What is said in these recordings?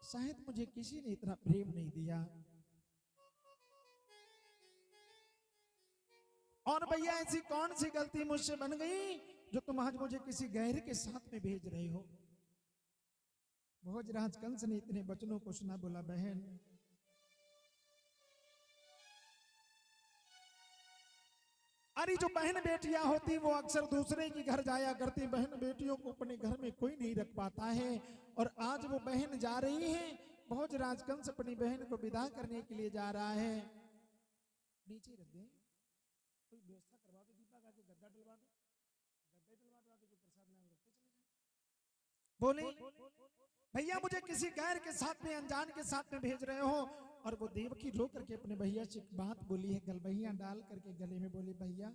शायद मुझे किसी ने इतना प्रेम नहीं दिया। और भैया ऐसी कौन सी गलती मुझसे बन गई जो तुम आज मुझे किसी गैर के साथ में भेज रहे हो। भोजराज कंस ने इतने वचनों को सुना, बोला बहन अरे जो बहन बेटियां होती वो अक्सर दूसरे के घर जाया करती, बहन बेटियों को अपने घर में कोई नहीं रख पाता है। और आज वो बहन जा रही है, भोजराज कंस अपनी बहन को विदा करने के लिए जा रहा है। नीचे रख दे, कोई व्यवस्था करवा दो, दीपक आके गद्दा डलवा दो, गद्दा डलवा दो, आके जो प्रसाद लाए रखते चले जाओ। बोले भैया मुझे किसी गैर के साथ में, अनजान के साथ में भेज रहे हो। और वो देवकी रो करके अपने भैया से एक बात बोली है, गलबैया डाल करके गले में बोली भैया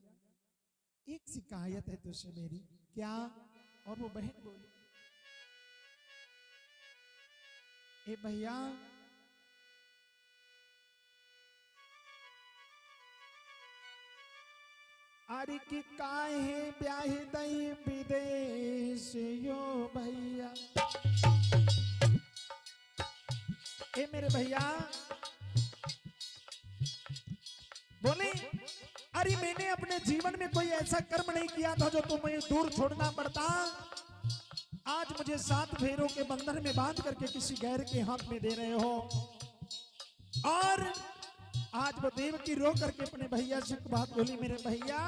एक शिकायत है तुझसे मेरी। क्या? और वो बहन बोली ए भैया अरे कि काहे ब्याह दई विदेश यो भैया। ए मेरे भैया बोले अरे मैंने अपने जीवन में कोई ऐसा कर्म नहीं किया था जो तुम्हें दूर छोड़ना पड़ता। आज मुझे 7 फेरों के बंधन में बांध करके किसी गैर के हाथ में दे रहे हो। और आज वो देवकी रो करके अपने भैया से बात बोली, मेरे भैया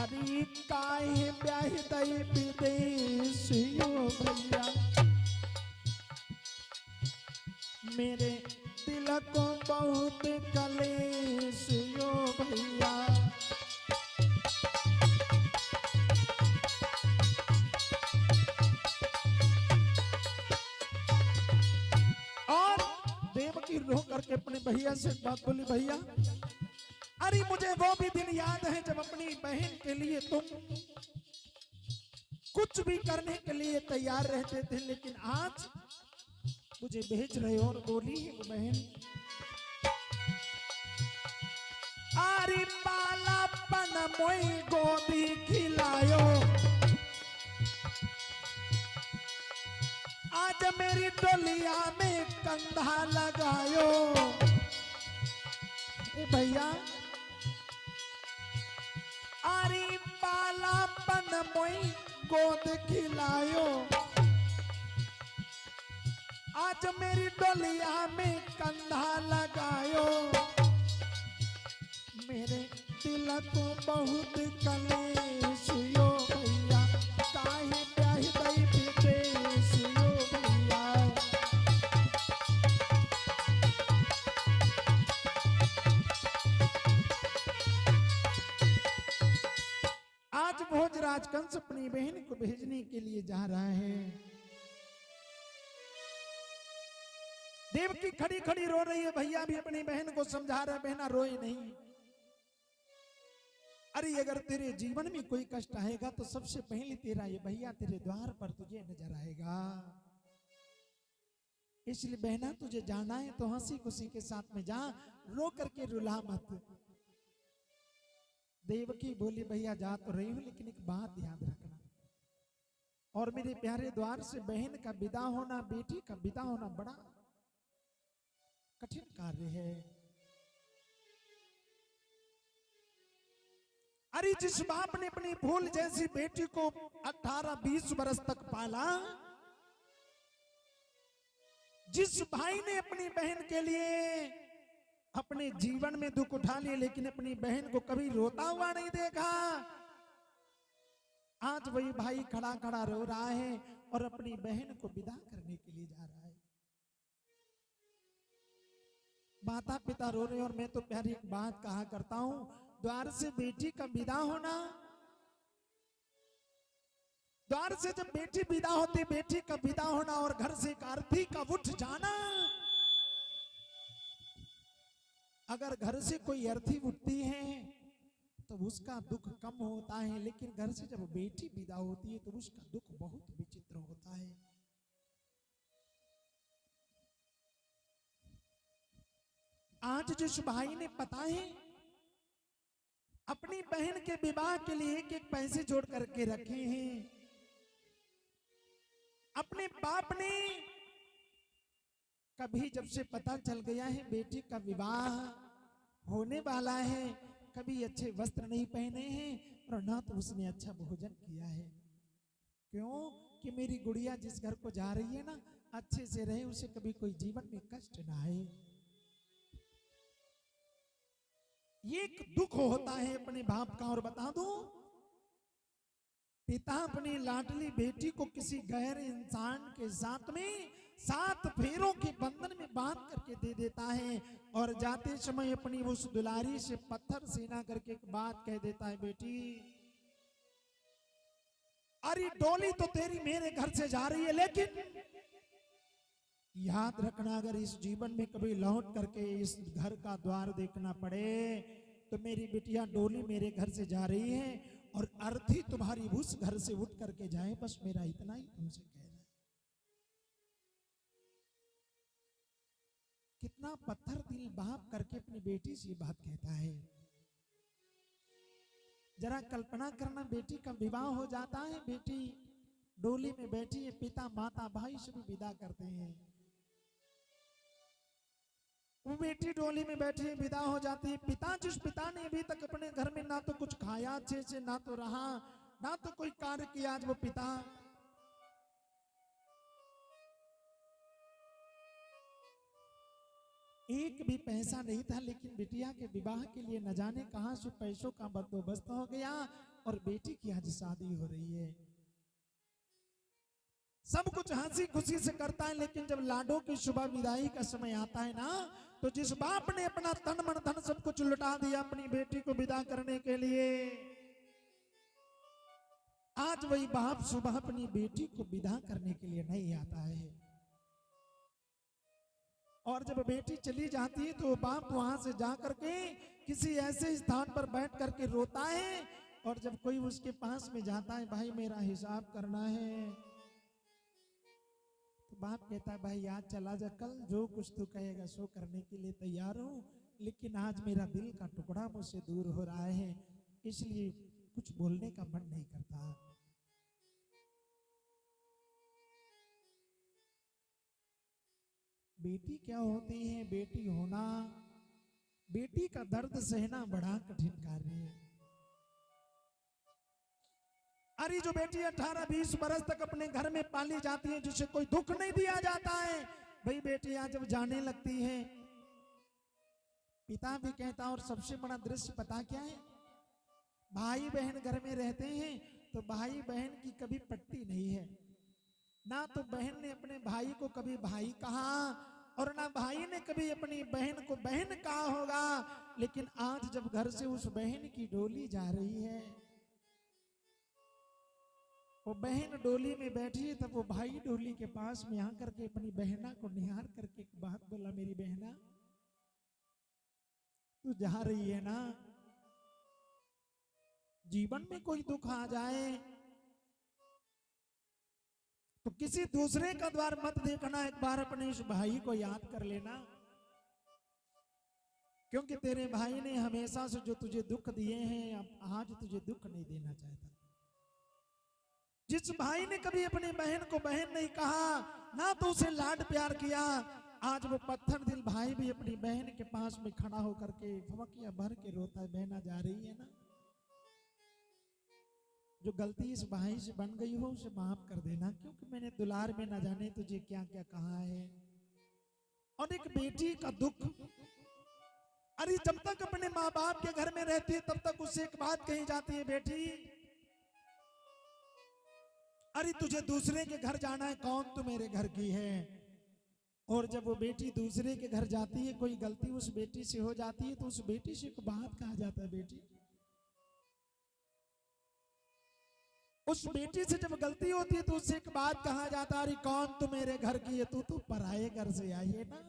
अरे काहे ब्याह दई विदेश यो भैया, मेरे दिल को बहुत कलेश यो भैया। और देवकी रो करके अपने भैया से बात बोली, भैया अरे मुझे वो भी दिन याद है जब अपनी बहन के लिए तुम कुछ भी करने के लिए तैयार रहते थे, लेकिन आज मुझे भेज रहे हो। और बोली है वो बहन अरे बालापन मोई गोदी खिलायो, आज मेरी डोलिया में कंधा लगायो। भैया अरे बालापन मोई गोद खिलायो, आज मेरी डोलिया में कंधा लगायो, मेरे दिल को बहुत कलेश यो भैया, काहे ब्याह दई विदेश यो भैया। आज भोजराज कंस अपनी बहन को भेजने के लिए जा रहा है। देवकी खड़ी खड़ी रो रही है, भैया भी अपनी बहन को समझा रहे, बहना रोए नहीं। अरे अगर तेरे जीवन में कोई कष्ट आएगा तो सबसे पहले तेरा ये भैया तेरे द्वार पर तुझे नजर आएगा। इसलिए बहना तुझे जाना है तो हंसी खुशी के साथ में जा, रो करके रुला मत। देवकी बोली भैया जा तो रही हूं, लेकिन एक बात याद रखना, और मेरे प्यारे द्वार से बहन का विदा होना, बेटी का विदा होना बड़ा कठिन कार्य है। अरे जिस बाप ने अपनी फूल जैसी बेटी को 18-20 वर्ष तक पाला, जिस भाई ने अपनी बहन के लिए अपने जीवन में दुख उठा लिए लेकिन अपनी बहन को कभी रोता हुआ नहीं देखा, आज वही भाई खड़ा खड़ा रो रहा है और अपनी बहन को विदा करने के लिए जा रहा है। माता पिता रो रहे हैं। और मैं तो प्यारी एक बात कहा करता हूं, द्वार से बेटी का विदा होना, द्वार से जब बेटी विदा होती, बेटी का विदा होना और घर से एक अर्थी का उठ जाना। अगर घर से कोई अर्थी उठती है तो उसका दुख कम होता है, लेकिन घर से जब बेटी विदा होती है तो उसका दुख बहुत विचित्र होता है। आज जिस भाई ने पता है अपनी बहन के विवाह के लिए एक एक पैसे जोड़ करके रखे हैं, अपने बाप ने कभी जब से पता चल गया है बेटी का विवाह होने वाला है, कभी अच्छे वस्त्र नहीं पहने हैं और ना तो उसने अच्छा भोजन किया है। क्यों कि मेरी गुड़िया जिस घर को जा रही है ना, अच्छे से रहे, उसे कभी कोई जीवन में कष्ट ना आए। ये एक दुख होता है अपने बाप का। और बता दूं, पिता अपनी लाडली बेटी को किसी गैर इंसान के साथ में 7 फेरों के बंधन में बांध करके दे देता है और जाते समय अपनी उस दुलारी से पत्थर सीना करके एक बात कह देता है, बेटी अरे डोली तो तेरी मेरे घर से जा रही है, लेकिन याद रखना अगर इस जीवन में कभी लौट करके इस घर का द्वार देखना पड़े तो मेरी बिटिया डोली मेरे घर से जा रही है और अर्थी तुम्हारी उस घर से उठ करके जाए, बस मेरा इतना ही तुमसे कहना है। कितना पत्थर दिल बाप करके अपनी बेटी से बात कहता है। जरा कल्पना करना, बेटी का विवाह हो जाता है, बेटी डोली में बैठी है, पिता माता भाई सभी विदा करते हैं, वो बेटी डोली में बैठी है, विदा हो जाती है। पिता जिस पिता ने अभी तक अपने घर में ना तो कुछ खाया अच्छे से, ना तो रहा, ना तो कोई कार्य किया, आज वो पिता एक भी पैसा नहीं था, लेकिन बिटिया के विवाह के लिए न जाने कहां से पैसों का बंदोबस्त हो गया और बेटी की आज शादी हो रही है। सब कुछ हंसी खुशी से करता है, लेकिन जब लाडो की सुबह विदाई का समय आता है ना, तो जिस बाप ने अपना तन मन धन सब कुछ लुटा दिया अपनी बेटी को विदा करने के लिए, आज वही बाप सुबह अपनी बेटी को विदा करने के लिए नहीं आता है। और जब बेटी चली जाती है तो बाप वहां से जा करके किसी ऐसे स्थान पर बैठ करके रोता है, और जब कोई उसके पास में जाता है, भाई मेरा हिसाब करना है, तो बाप कहता है, भाई आज चला जा, कल जो कुछ तू कहेगा सो करने के लिए तैयार हूं, लेकिन आज मेरा दिल का टुकड़ा मुझसे दूर हो रहा है, इसलिए कुछ बोलने का मन नहीं करता। बेटी क्या होती है, बेटी होना, बेटी का दर्द सहना बड़ा कठिन कार्य है। अरे जो बेटी 18-20 बरस तक अपने घर में पाली जाती है, जिसे कोई दुख नहीं दिया जाता है, भाई बेटी आज जब जाने लगती है, पिता भी कहता है। और सबसे बड़ा दृश्य पता क्या है, भाई बहन घर में रहते हैं तो भाई बहन की कभी पट्टी नहीं है, ना तो बहन ने अपने भाई को कभी भाई कहा और ना भाई ने कभी अपनी बहन को बहन कहा होगा। लेकिन आज जब घर से उस बहन की डोली जा रही है, वो बहन डोली में बैठी है, तब वो भाई डोली के पास में आकर के अपनी बहना को निहार करके एक बात बोला, मेरी बहना तू जा रही है ना, जीवन में कोई दुख आ जाए तो किसी दूसरे का द्वार मत देखना, एक बार अपने इस भाई को याद कर लेना, क्योंकि तेरे भाई ने हमेशा से जो तुझे दुख दिए हैं, अब आज तुझे दुख नहीं देना चाहता। जिस भाई ने कभी अपनी बहन को बहन नहीं कहा, ना तो उसे लाड प्यार किया, आज वो पत्थर दिल भाई भी अपनी बहन के पास में खड़ा होकर के फवकिया भर के रोता है, बहना जा रही है ना, जो गलती इस भाई से बन गई हो उसे माफ कर देना, क्योंकि मैंने दुलार में ना जाने तुझे क्या क्या कहा है। और एक बेटी का दुख, अरे जब तक अपने माँ बाप के घर में रहती है तब तक उससे एक बात कही जाती है, बेटी अरे तुझे दूसरे के घर जाना है, कौन तू मेरे घर की है। और जब वो बेटी दूसरे के घर जाती है, कोई गलती उस बेटी से हो जाती है, तो उस बेटी से एक बात कहा जाता है, बेटी उस बेटी से जब गलती होती है तो उससे एक बात कहा जाता है, अरे कौन तू मेरे घर की है, तू पराये घर से आई है ना,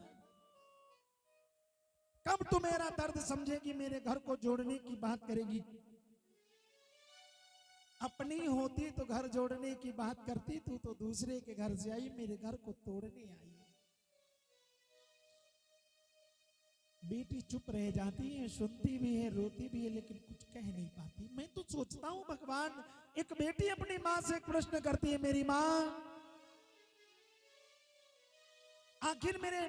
कब तू मेरा दर्द समझेगी, मेरे घर को जोड़ने की बात करेगी। अपनी होती तो घर जोड़ने की बात करती, तू तो दूसरे के घर से आई, मेरे घर को तोड़ने आई। बेटी चुप रह जाती है, सुनती भी है, रोती भी है, लेकिन कुछ कह नहीं पाती। मैं तो सोचता हूं भगवान, एक बेटी अपनी माँ से एक प्रश्न करती है, मेरी माँ आखिर मेरे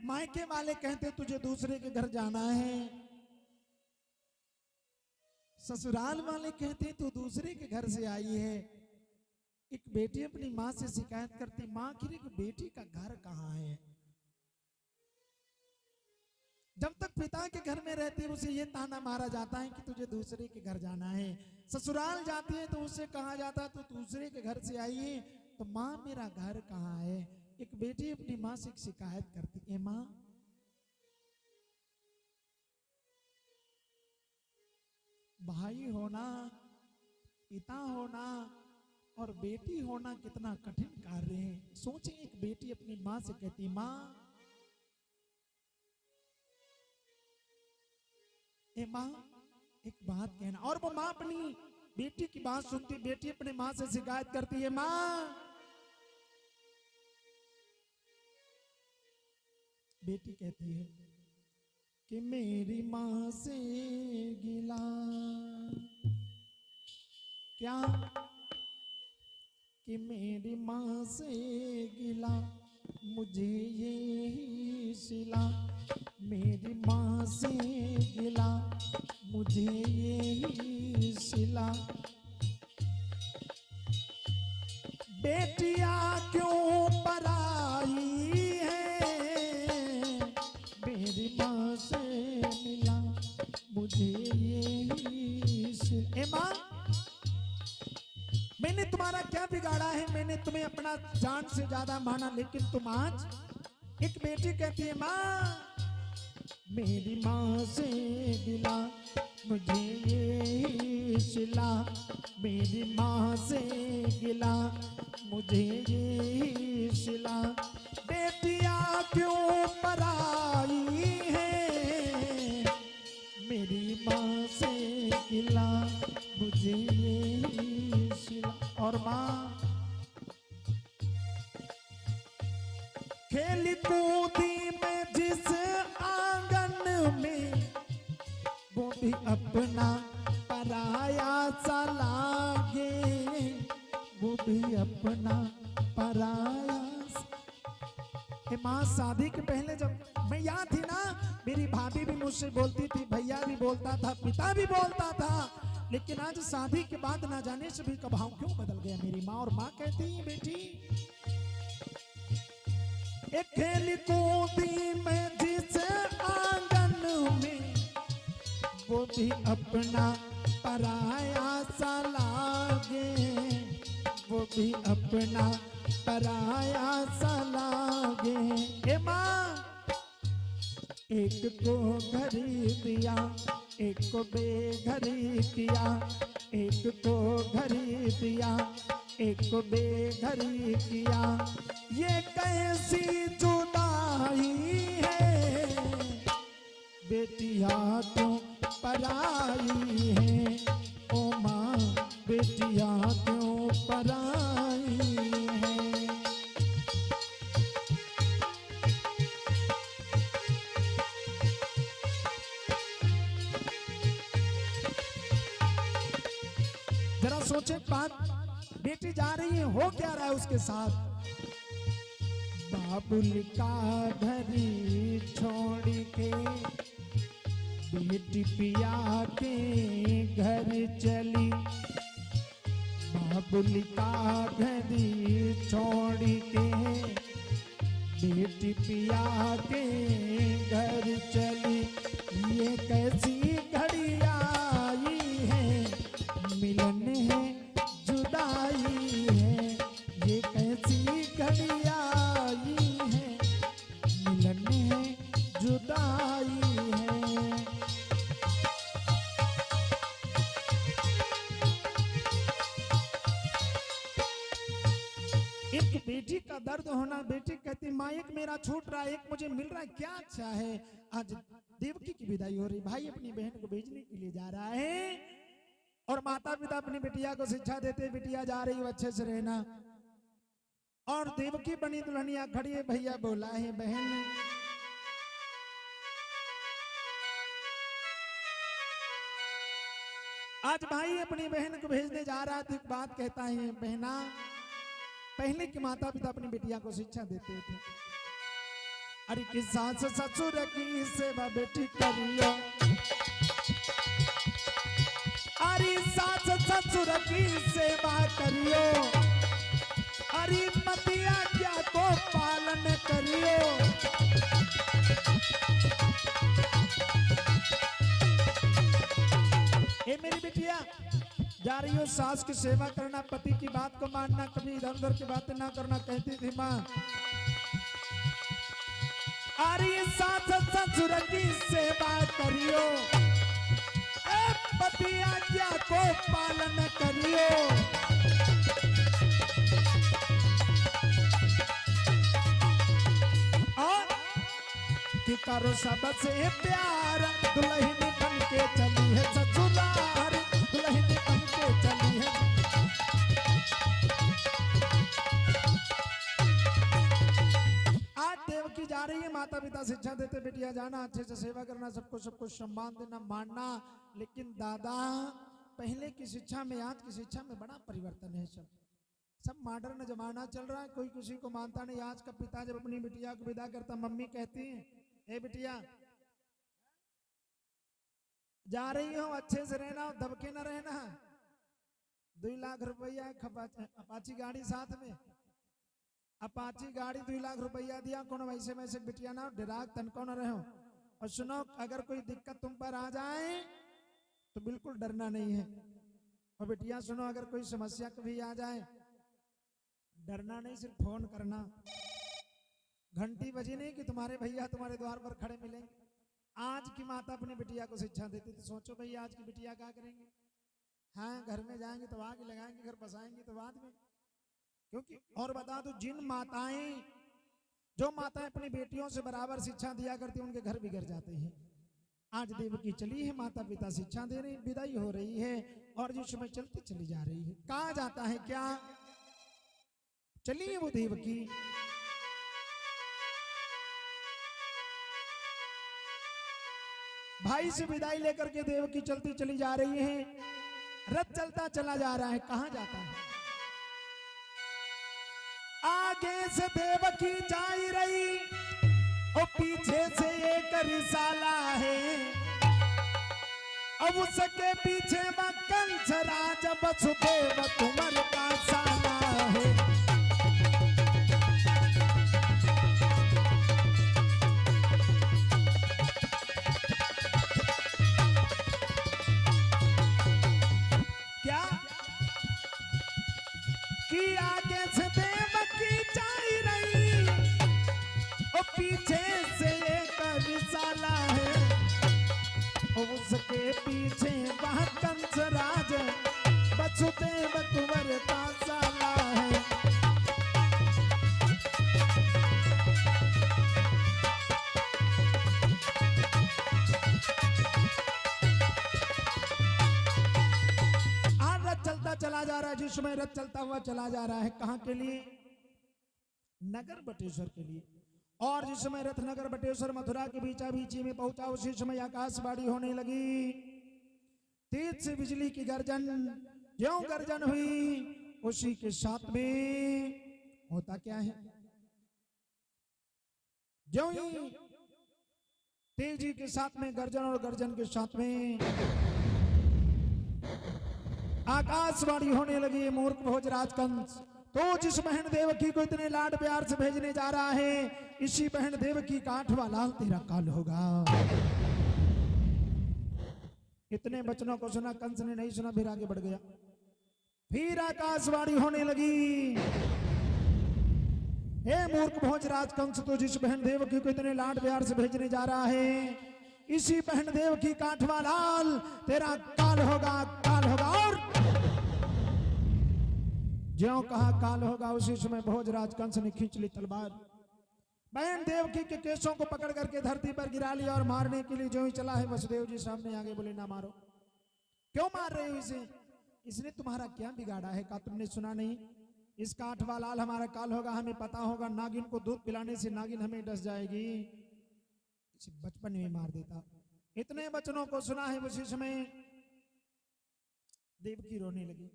मायके वाले कहते तुझे दूसरे के घर जाना है, ससुराल वाले कहते तू दूसरे के घर से आई है। एक बेटी अपनी माँ से शिकायत करती, माँ आखिर एक बेटी का घर कहाँ है। जब तक पिता के घर में रहती है उसे ये ताना मारा जाता है कि तुझे दूसरे के घर जाना है। ससुराल जाती है तो उसे कहा जाता है तू दूसरे के घर से आई है, तो माँ मेरा घर कहाँ है। एक बेटी अपनी माँ से शिकायत करती है, माँ भाई होना, पिता होना और बेटी होना कितना कठिन कार्य है। सोचे एक बेटी अपनी माँ से कहती, माँ ए माँ एक बात कहना। और वो माँ अपनी बेटी की बात सुनती, बेटी अपनी माँ से शिकायत करती है, माँ बेटी कहती है कि मेरी माँ से गिला, क्या कि मेरी माँ से गिला मुझे ये सिला, मेरी माँ से गिला मुझे ये सिला। बेटिया क्यों पराई है, मेरी माँ से मिला मुझे ये सिला। ए माँ मैंने तुम्हारा क्या बिगाड़ा है, मैंने तुम्हें अपना जान से ज्यादा माना, लेकिन तुम आज। एक बेटी कहती है, माँ मेरी माँ से गिला मुझे ये सिला, मेरी माँ से गिला मुझे ये सिला। बेटिया क्यों पराई है, मेरी माँ से गिला मुझे ये सिला। और माँ खेली कूदी में जिस आंगन में, वो भी अपना पराया सा लागे, वो भी अपना पराया सा। माँ शादी के पहले जब मैं यहाँ थी ना, मेरी भाभी भी मुझसे बोलती थी, भैया भी बोलता था, पिता भी बोलता था, लेकिन आज शादी के बाद ना जाने से भी स्वभाव क्यों बदल गया मेरी माँ। और माँ कहती है, बेटी एक खेली कूदी में जिस आंगन में, वो भी अपना पराया सा लागे, वो भी अपना पराया सा लागे। ए माँ एक को घरी दिया, एक को बेघरी किया, एक को घरी दिया, एक को बेघरी किया, ये कैसी जुदाई है, बेटिया तो पराई है। ओ माँ बेटिया क्यों पराई है। जरा सोचे बात, बेटी जा रही है, हो क्या रहा है उसके साथ। बाबुल का घरी छोड़ के बेटी पिया के घर चली, बाबुल का घरी छोड़ के बेटी पिया के घर चली, ये कैसी घड़ी आई है, मिलन है जुदाई है, ये कैसी घड़ी आई है, मिलन है जुदाई है। एक बेटी का दर्द होना, बेटी कहती माँ एक मेरा छूट रहा है, एक मुझे मिल रहा है, क्या अच्छा है। आज देवकी की विदाई हो रही, भाई अपनी बहन को भेजने के लिए जा रहा है, और माता पिता अपनी बिटिया को शिक्षा देते, बिटिया जा रही हो अच्छे से रहना। और देवकी बनी दुल्हनिया खड़ी है, भैया बोला है बहन आज भाई अपनी बहन को भेजने जा रहा है, तो एक बात कहता है, बहना पहले के माता पिता अपनी बिटिया को शिक्षा देते थे, अरे कि सास ससुर की सेवा बेटी करियो, अरे सास ससुर की सेवा करियो, अरे पतिया क्या को पालन करियो। ए मेरी बिटिया, जा रही हो सास की सेवा करना, पति की बात को मानना, कभी इधर उधर की बातें ना करना, कहती थी माँ। अरे सास ससुर की सेवा करियो, पति आज्ञा को पालन करियो। और कि करो सबसे प्यार, दुल्हन बन के चली है ससुराल, दुल्हन बन के चली है। आज देवकी जा रही है, माता पिता शिक्षा देते बेटिया जाना, अच्छे से सेवा करना, सबको सम्मान देना, मानना। लेकिन दादा, पहले की शिक्षा में आज की शिक्षा में बड़ा परिवर्तन है। सब मॉडर्न जमाना चल रहा है, कोई किसी को मानता नहीं। आज का पिता जब अपनी बिटिया को विदा करता, मम्मी कहती है, ए बिटिया जा रही हो, अच्छे से रहना, दबके न रहना। 2 लाख रुपया अपाची गाड़ी साथ में, अपाची गाड़ी 2 लाख रुपया दिया, कौन वैसे वैसे बिटिया ना डराक तनको न रहो। और सुनो, अगर कोई दिक्कत तुम पर आ जाए तो बिल्कुल डरना नहीं है। और बिटिया सुनो, अगर कोई समस्या कभी आ जाए, डरना नहीं, सिर्फ फोन करना। घंटी बजी नहीं कि तुम्हारे भैया तुम्हारे द्वार पर खड़े मिलेंगे। आज की माता अपनी बिटिया को शिक्षा देती थी। सोचो भैया, आज की बिटिया क्या करेंगे? हाँ, घर में जाएंगे तो आग लगाएंगे, घर बसाएंगे तो बाद में। क्योंकि और बता दो, जो माताएं अपनी बेटियों से बराबर शिक्षा दिया करती, उनके घर बिगड़ जाते हैं। आज देवकी चली है, माता पिता शिक्षा दे रहे, विदाई हो रही है, और जो समय चलती चली जा रही है। कहा जाता है क्या, चलिए वो देवकी। भाई से विदाई लेकर के देवकी चलती चली जा रही है। रथ चलता चला जा रहा है, कहां जाता है? आगे से देवकी जा रही और पीछे से एक रिसाला है। अब उसके पीछे वह कंस राज वसुदेव कुंवर का साला है। क्या कि आगे से देवकी जा रही और पीछे से एक रिसाला है। उसके पीछे वह कंस राज वसुदेव कुंवर का साला है। आज रथ चलता चला जा रहा है, जिसमें रथ चलता हुआ चला जा रहा है, कहां के लिए? नगर बटेश्वर के लिए। और जिस समय रथ नगर बटेश्वर मथुरा के बीचा बीची में पहुंचा, उसी समय आकाशवाणी होने लगी। तेज से बिजली की गर्जन, ज्यों गर्जन हुई, उसी के साथ में होता क्या है, ज्यों ही तेजी के साथ में गर्जन और गर्जन के साथ में आकाशवाणी होने लगी। मूर्ख भोजराज कंस तो जिस बहन देवकी को इतने लाड प्यार से भेजने जा रहा है, इसी बहन देवकी का 8वां लाल तेरा काल होगा। इतने वचनों को सुना, कंस ने नहीं सुना, फिर आगे बढ़ गया। फिर आकाशवाणी होने लगी, हे मूर्ख भोजराज कंस, तो जिस बहन देवकी को इतने लाड प्यार से भेजने जा रहा है, इसी बहन देवकी का 8वां लाल तेरा काल होगा, काल होगा। और ज्यों कहा काल होगा, उसी समय भोजराज कंस ने खींच ली तलवार, बहन देवकी के केशों को पकड़ करके धरती पर गिरा लिया। और मारने के लिए जो ही चला है, वसुदेव जी सामने आगे बोले, ना मारो। क्यों मार रहे हो इसे? इसने तुम्हारा क्या बिगाड़ा है? का तुमने सुना नहीं, इसका 8वां लाल हमारा काल होगा, हमें पता होगा। नागिन को दूध पिलाने से नागिन हमें डस जाएगी, इसे बचपन में मार देता। इतने वचनों को सुना है, उसी समय देवकी रोने लगी।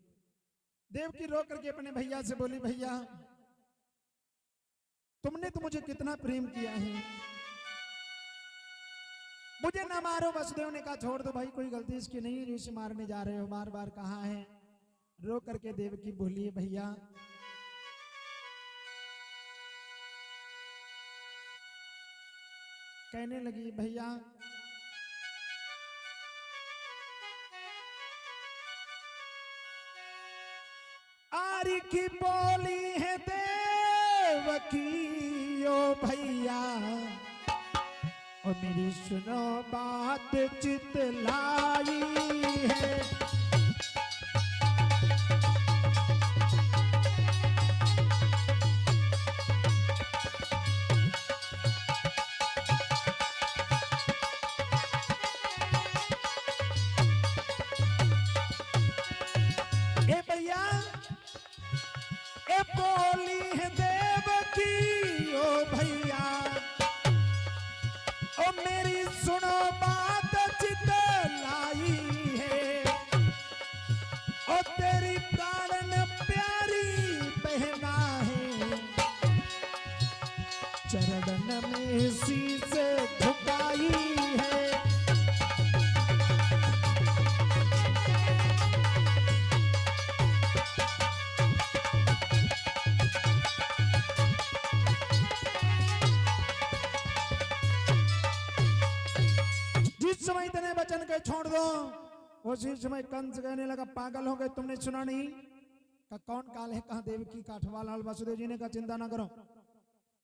देवकी रो करके अपने भैया से बोली, भैया तुमने तो मुझे कितना प्रेम किया है, मुझे ना मारो। वसुदेव ने कहा छोड़ दो भाई, कोई गलती इसकी नहीं है जो इसे मारने जा रहे हो, बार बार कहा है। रो करके देवकी बोली भैया कहने लगी भैया आरी की बोली है देवकी ओ भैया, और मेरी सुनो बात चितलाई है। ए भैया ए बोली है देवकी ओ भैया, ओ मेरी सुनो बात चितलाई है। ओ तेरी प्राण प्यारी बहना है, चरण में शीश झुकाई है। समय इतने वचन के छोड़ दो, उसी समय कंस कहने लगा पागल हो गए, तुमने सुना नहीं? का कौन काल है, कहा देवकी का अठवा लाल। वसुदेव जी ने कहा चिंता ना करो,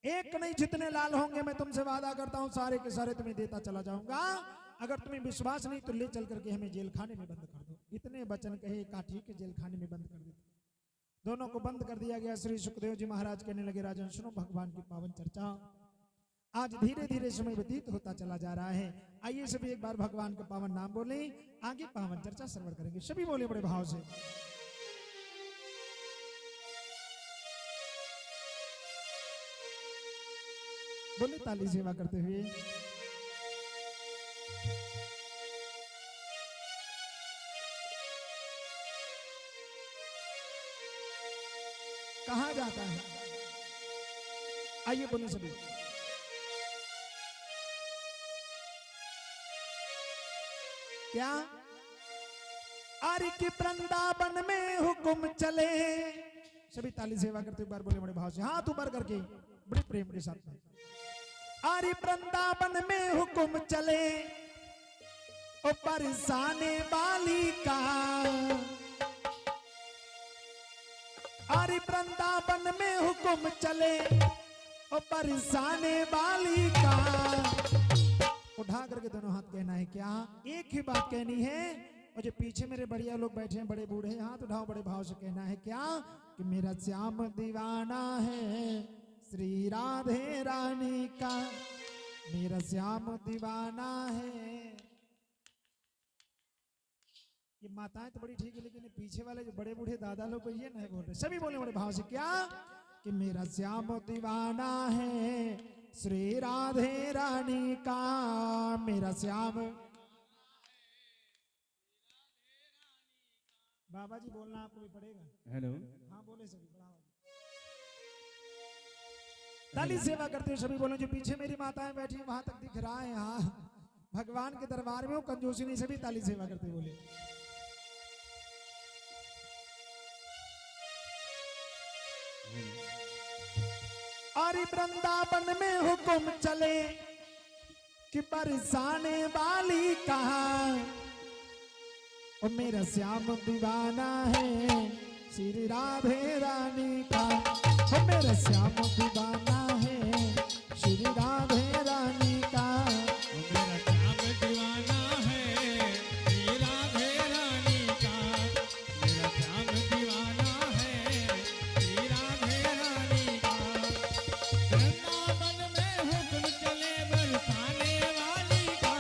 एक नहीं जितने लाल होंगे मैं तुमसे वादा करता हूं सारे के सारे तुम्हें देता चला जाऊंगा। अगर तुम्हें विश्वास नहीं तो ले चल करके हमें जेल खाने में बंद कर दो। इतने वचन कहे काठी के जेल खाने में बंद कर देते। दोनों को बंद कर दिया गया। श्री सुखदेव जी महाराज कहने लगे राजन सुनो भगवान की पावन चर्चा। आज धीरे धीरे समय व्यतीत होता चला जा रहा है। आइए सभी एक बार भगवान का पावन नाम बोले, आगे पावन चर्चा श्रवण करेंगे। सभी बोले बड़े भाव से। बोले ताली सेवा करते हुए। कहा जाता है, आइए बोले सभी। क्या आरी की वृंदावन में हुक्म चले। सभी ताली सेवा करते एक बार बोले बड़े भाव से, हाथ ऊपर करके बड़े प्रेम के साथ में। आरी वृंदावन में हुक्म चले, ओ परसाने वाली का। आरी वृंदावन में हुक्म चले, ओ परसाने वाली का। उठा करके दोनों हाथ कहना है क्या? एक ही बात कहनी है। और जो पीछे मेरे बढ़िया लोग बैठे हैं, बड़े बूढ़े, हाथ उठाओ बड़े भाव से कहना है क्या? कि मेरा श्याम दीवाना है श्री राधे रानी का, मेरा श्याम दीवाना है। ये माताएं तो बड़ी ठीक है, लेकिन पीछे वाले जो बड़े बूढ़े दादा लोग ये नहीं बोल रहे। सभी बोले बड़े भाव से क्या? कि मेरा श्याम दीवाना है श्री राधे रानी का, मेरा श्याम। बाबा जी बोलना आपको भी पड़ेगा। हेलो, हाँ बोले सभी बड़ा। ताली सेवा करते हैं सभी बोले। जो पीछे मेरी माताएं बैठी वहां तक दिख रहा है। हाँ भगवान के दरबार में वो कंजूसी नहीं, सभी ताली सेवा करते बोले। और वृंदावन में हुक्म चले कि बरसाने वाली कहा, और मेरा श्याम दीवाना है श्री राधे रानी का, और मेरा श्याम दीवाना है श्री राधे रानी का, मेरा श्याम दीवाना है श्री राधे रानी का, मेरा श्याम दीवाना है श्री राधे रानी का। वृंदावन में हुक्म चले बरसाने वाली का,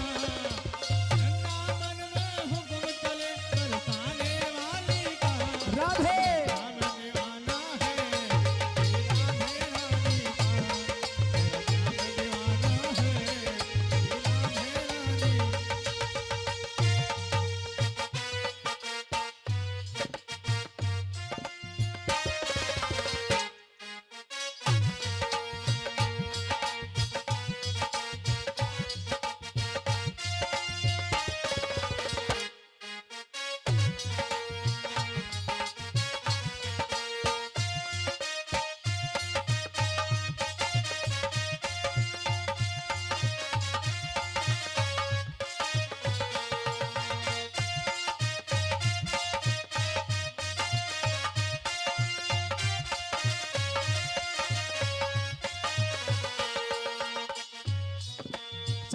वृंदावन में हुक्म चले बरसाने वाली का। राधे श्याम दीवाना है श्री राधे रानी का,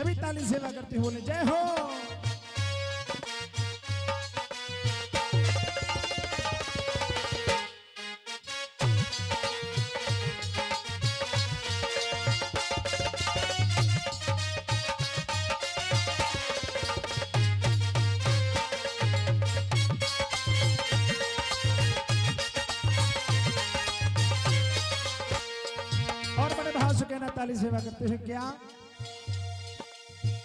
सभी ताली सेवा करते हुए बोले जय हो। और बड़े भाव से कहना ताली सेवा करते हैं क्या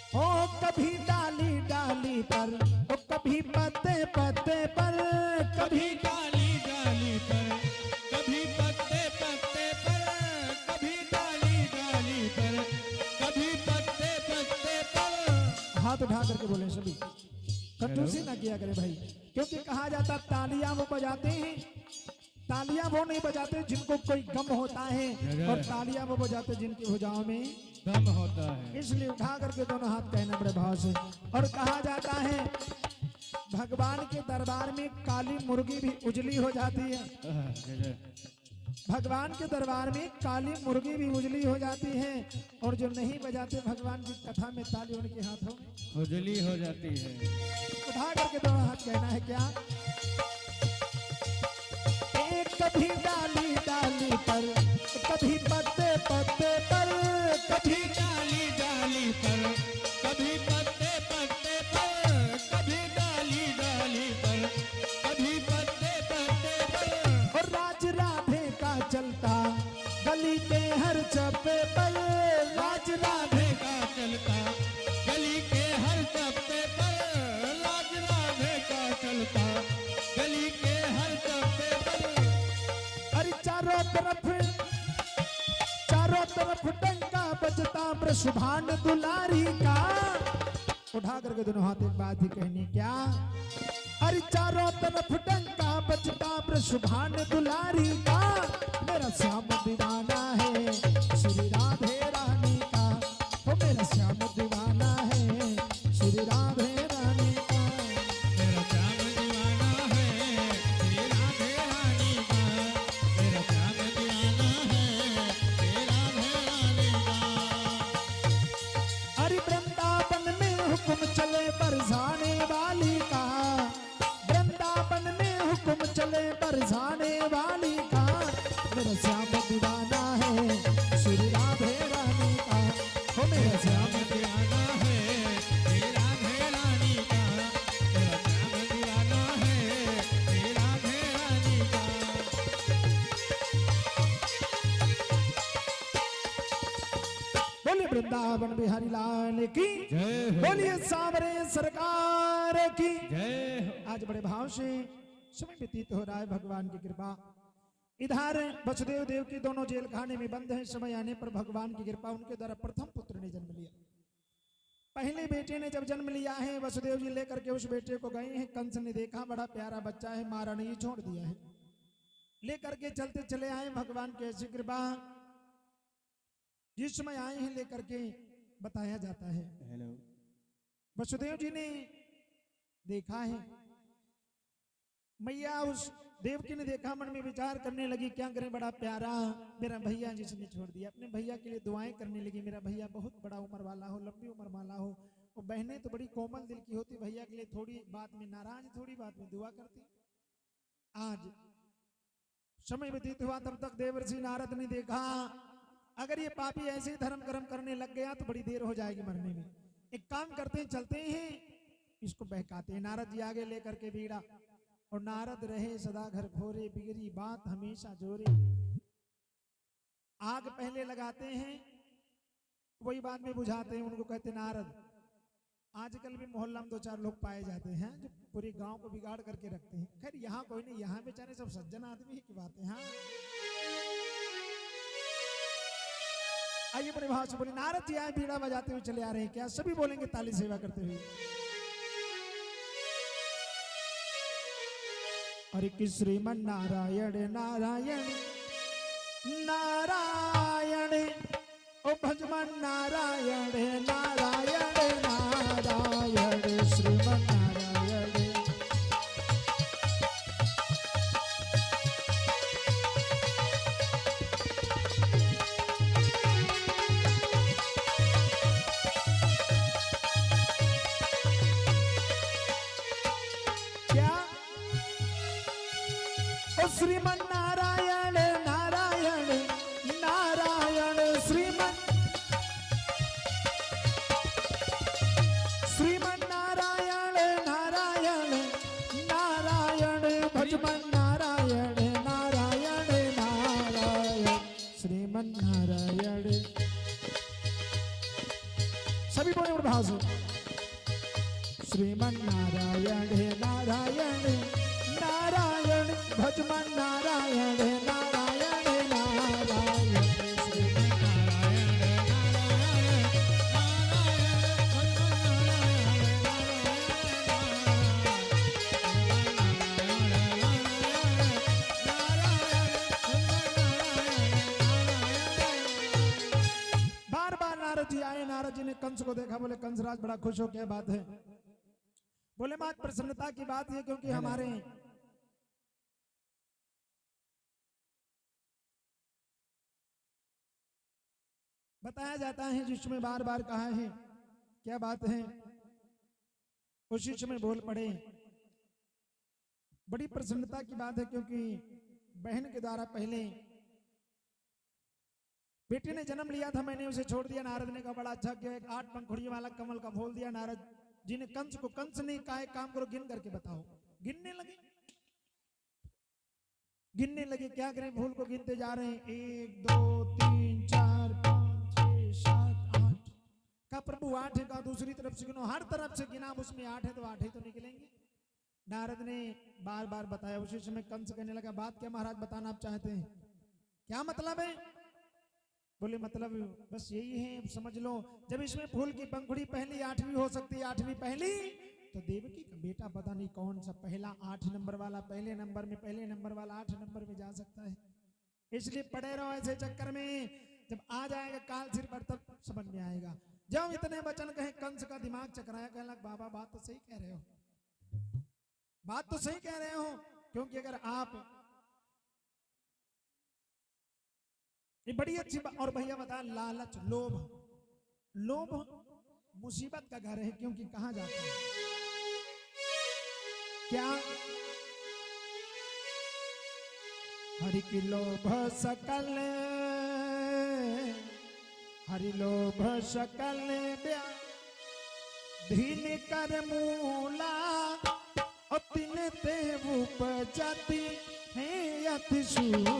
ओ कभी डाली डाली पर ओ कभी पत्ते पत्ते पर कभी डाली डाली पर, कभी पत्ते पत्ते पर, कभी डाली डाली पर, कभी पत्ते पत्ते पर। हाथ उठा करके बोले सभी कंजूसी ना किया करे भाई, क्योंकि कहा जाता तालियां वो बजाते हैं, तालियां वो नहीं बजाते जिनको कोई गम होता है, और तालियां वो बजाते जिनकी भुजाओं में दम होता है। इसलिए उठा करके दोनों हाथ कहना बड़े भाव से। और कहा जाता है भगवान के दरबार में काली मुर्गी भी उजली हो जाती है, भगवान के दरबार में काली मुर्गी भी उजली हो जाती है, और जो नहीं बजाते भगवान की कथा में ताली उनके हाथों में उजली हो जाती है। उठा करके दोनों हाथ कहना है क्या एक कभी डाली डाली पर, कभी पत्ते पत्ते पर, कभी डाली डाली पर, कभी पत्ते पत्ते पर, कभी डाली डाली पर, कभी पत्ते पत्ते पर। और राज राधे का चलता गली के हर चप्पे पर, राज राधे का चलता गली के हर चप्पे पर, राज राधे का चलता गली के हर चप्पे पर। अरे चारों तरफ डंका बजता प्रशुभान दुलारी का। उठा करके दोनों हाथ एक बात ही कहनी क्या अरे चारों तरफ डंका बजता प्रशुभान दुलारी का। मेरा श्याम दीवाना है श्री राधे रानी का, वो मेरा श्याम दीवाना है श्री राधे रानी का। मेरा श्याम दीवाना है श्री राधे रानी का, मेरा श्याम दीवाना है श्री राधे रानी का। अरे वृंदावन में हुक्म चले बरसाने वाली का, वृंदावन में हुक्म चले बरसाने वाली का। मेरा श्याम दीवाना है श्री राधे रानी का, वो मेरा श्याम दीवाना है श्री राधे रानी का, मेरा श्याम दीवाना है श्री राधे रानी का। बोलिए वृंदावन बिहारी लाल की जय हो। बोलिए सांवरे सरकार की जय हो। आज बड़े भाव से समय व्यतीत हो रहा है, भगवान की कृपा। इधर वसुदेव देव की दोनों जेल खाने में बंद हैं। समय आने पर भगवान की कृपा उनके द्वारा प्रथम पुत्र ने जन्म लिया। पहले बेटे ने जब जन्म लिया है, वसुदेव जी लेकर के उस बेटे को गए हैं। कंस ने देखा बड़ा प्यारा बच्चा है, मारा नहीं छोड़ दिया है, लेकर के चलते चले आए। भगवान की ऐसी कृपा, जिस समय आए हैं लेकर के बताया जाता है। हेलो। वसुदेव जी ने देखा है, मैया उस देवकी ने देखा, मन में विचार करने लगी क्या करें, बड़ा प्यारा मेरा भैया जिसने छोड़ दिया। अपने भैया के लिए दुआएं करने लगी, मेरा भैया बहुत बड़ा उम्र वाला हो, लंबी उम्र वाला हो। और बहनें तो बड़ी कोमल दिल की होती, भैया के लिए थोड़ी बात में नाराज, थोड़ी बात में दुआ करती। आज समय व्यतीत हुआ, तब तक देवर्षि नारद ने देखा अगर ये पापी ऐसे ही धर्म कर्म करने लग गया तो बड़ी देर हो जाएगी मरने में। एक काम करते हैं, चलते हैं इसको बहकाते हैं। नारद जी आगे लेकर के बीड़ा, और नारद रहे सदा घर घोरे, बिगड़ी बात हमेशा जोरे। आग पहले लगाते हैं, वही बाद में बुझाते हैं। उनको कहते नारद। आजकल भी मोहल्ला में दो चार लोग पाए जाते हैं जो पूरे गांव को बिगाड़ करके रखते हैं। खैर यहाँ कोई नहीं, यहाँ बेचारे सब सज्जन आदमी की बात है। हाँ आइए बड़े भाव से बोले, नारद जी आए बीड़ा बजाते हुए चले आ रहे हैं क्या? सभी बोलेंगे ताली सेवा करते हुए। हरे कि श्रीमन नारायण नारायण नारायण, ओ भजमन नारायण नारायण नारायण, श्रीमन नारायण। श्रीमन नारायण नारायण नारायण श्रीमन नारायण नारायण नारायण भजमन नारायण नारायण नारायण श्रीमन नारायण। सभी बोले और भाव से श्रीमन नारायण नारायण नारायण भजमन नारायण नारायण नारायण श्रीमन बार बार नारद जी आए। नारद जी ने कंस को देखा, बोले कंसराज बड़ा खुश हो, क्या बात है? बोले मां प्रसन्नता की बात है क्योंकि हमारे बताया जाता है जिसमें बार बार कहा है, क्या बात है? उस शिष्य में बोल पड़े, बड़ी प्रसन्नता की बात है क्योंकि बहन के द्वारा पहले बेटे ने जन्म लिया था, मैंने उसे छोड़ दिया। नारद ने कहा बड़ा अच्छा किया, एक 8 पंखुड़ियों वाला कमल का फूल दिया। नारद जी ने कंस को, कंस ने कहा एक काम करो, गिन करके बताओ। गिनने लगे, गिनने लगे, क्या करें, फूल को गिनते जा रहे हैं, 1 2 3 4 5 6 7 8। का प्रभु 8 है, का दूसरी तरफ से गिनो, हर तरफ से गिना, उसमें 8 है तो 8 ही तो निकलेंगे। नारद ने बार बार बताया। उसी समय कंस कहने लगा, बात क्या महाराज बताना आप चाहते हैं, क्या मतलब है? बोले मतलब बस यही है, समझ लो, जब इसमें फूल की पंखुड़ी पहली 8वीं हो सकती है, 8वीं पहली, तो देवकी का बेटा पता नहीं कौन सा पहला 8 नंबर वाला पहले नंबर में, पहले नंबर वाला 8 नंबर में जा सकता है। इसलिए पड़े रहो ऐसे चक्कर में, जब आ जाएगा काल सिर पर तब समझ में आएगा। जब इतने वचन कहे कंस का दिमाग चकराया, कहने लगा बाबा बात तो सही कह रहे हो, बात तो सही कह रहे हो, क्योंकि अगर आप ये बड़ी अच्छी बात। और भैया बता, लालच, लोभ, लोभ मुसीबत का घर है, क्योंकि कहां जाता है क्या? हरि की लोभ सकल, हरि लोभ सकल धीन कर मूला, और तिन ते उपजति है अति शूला।